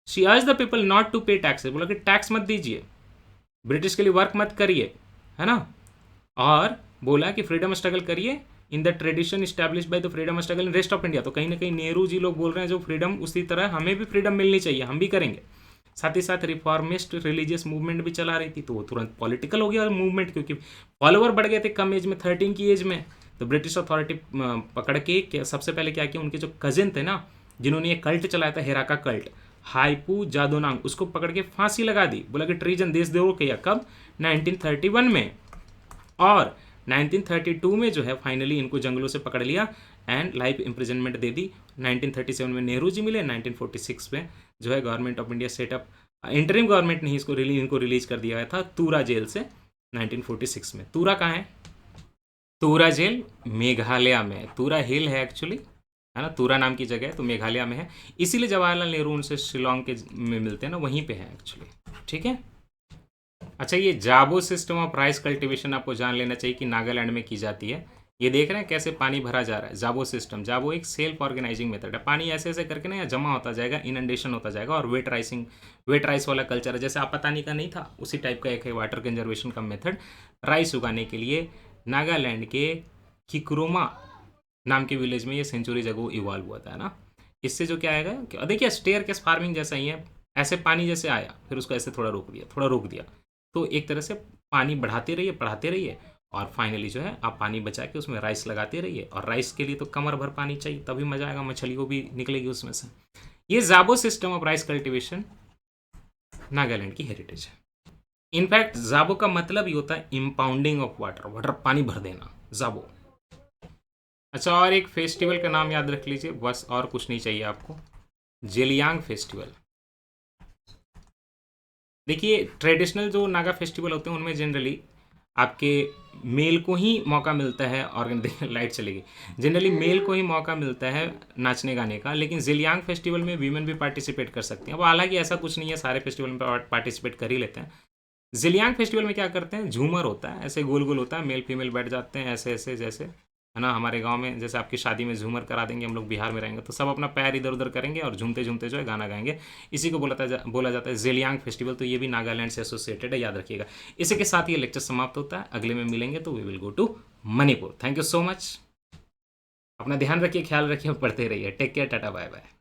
She urged the people not to pay taxes, बोला कि टैक्स मत दीजिए, ब्रिटिश के लिए वर्क मत करिए, है ना। और बोला कि फ्रीडम स्ट्रगल करिए in the tradition establish by the freedom struggle in rest of India. तो कहीं ना कहीं नेहरू जी लोग बोल रहे हैं जो फ्रीडम, उसी तरह हमें भी फ्रीडम मिलनी चाहिए, हम भी करेंगे। साथ ही साथ रिफॉर्मिस्ट रिलीजियस मूवमेंट भी चला रही थी, तो वो तुरंत पॉलिटिकल हो गया मूवमेंट, क्योंकि फॉलोवर बढ़ गए थे कम एज में, 13 की एज में। तो ब्रिटिश अथॉरिटी पकड़ के सबसे पहले क्या किया, उनके जो कजिन थे ना, जिन्होंने ये कल्ट चलाया था, हेराका कल्ट, हाइपू जादोनांग, उसको पकड़ के फांसी लगा दी। बोला कि ट्रीजन, देशद्रोह किया। कब? 1931 में। और 1932 में जो है फाइनली इनको जंगलों से पकड़ लिया एंड लाइफ इम्प्रिजनमेंट दे दी। 1937 में नेहरू जी मिले, 1946 में जो है government of India setup, interim government ने इनको रिलीज कर दिया था तूरा जेल से 1946 में। तूरा कहाँ है? तूरा जेल मेघालय में, तूरा हिल है एक्चुअली, है ना, तूरा नाम की जगह है, तो मेघालय में है। इसीलिए जवाहरलाल नेहरू उनसे शिलोंग के में मिलते हैं ना, वहीं पे है एक्चुअली। ठीक है। अच्छा, ये जाबो सिस्टम ऑफ राइस कल्टीवेशन आपको जान लेना चाहिए कि नागालैंड में की जाती है। ये देख रहे हैं कैसे पानी भरा जा रहा है, जाबो सिस्टम। जाबो एक सेल्फ ऑर्गेनाइजिंग मेथड है, पानी ऐसे ऐसे करके ना यहाँ जमा होता जाएगा, इनंडेशन होता जाएगा। और वेट राइस वाला कल्चर है, जैसे आपतानी का नहीं था, उसी टाइप का एक है वाटर कंजर्वेशन का मेथड राइस उगाने के लिए। नागालैंड के किक्रोमा नाम के विलेज में ये सेंचुरी जगह इवॉल्व हुआ था, है ना। इससे जो क्या आएगा कि देखिए स्टेयर केस फार्मिंग जैसा ही है, ऐसे पानी जैसे आया, फिर उसको ऐसे थोड़ा रोक दिया, तो एक तरह से पानी बढ़ाते रहिए और फाइनली जो है आप पानी बचा के उसमें राइस लगाते रहिए। और राइस के लिए तो कमर भर पानी चाहिए, तभी मजा आएगा, मछली को भी निकलेगी उसमें से। ये जाबो system of rice cultivation Nagaland की हेरिटेज है। इनफैक्ट जाबो का मतलब ही होता है इम्पाउंडिंग ऑफ वाटर, पानी भर देना, जाबो। अच्छा, और एक फेस्टिवल का नाम याद रख लीजिए, बस और कुछ नहीं चाहिए आपको, जेलियांग फेस्टिवल। देखिए ट्रेडिशनल जो नागा फेस्टिवल होते हैं उनमें जनरली आपके मेल को ही मौका मिलता है, और लाइट चलेगी, जनरली मेल को ही मौका मिलता है नाचने गाने का, लेकिन जिलियांग फेस्टिवल में वीमेन भी पार्टिसिपेट कर सकती हैं। अब हालांकि ऐसा कुछ नहीं है, सारे फेस्टिवल में पार्टिसिपेट कर ही लेते हैं। जिलियांग फेस्टिवल में क्या करते हैं, झूमर होता है, ऐसे गोल गोल होता है, मेल फीमेल बैठ जाते हैं ऐसे ऐसे, जैसे है ना हमारे गांव में जैसे आपकी शादी में झूमर करा देंगे, हम लोग बिहार में रहेंगे तो सब अपना पैर इधर उधर करेंगे और झूमते झूमते जो है गाना गाएंगे। इसी को बोला जाता है जेलियांग फेस्टिवल। तो ये भी नागालैंड से एसोसिएटेड है, याद रखिएगा। इसी के साथ ये लेक्चर समाप्त होता है, अगले में मिलेंगे तो we will go to Manipur. Thank you so much, अपना ध्यान रखिए, ख्याल रखिए, पढ़ते रहिए। Take care, tata, bye bye.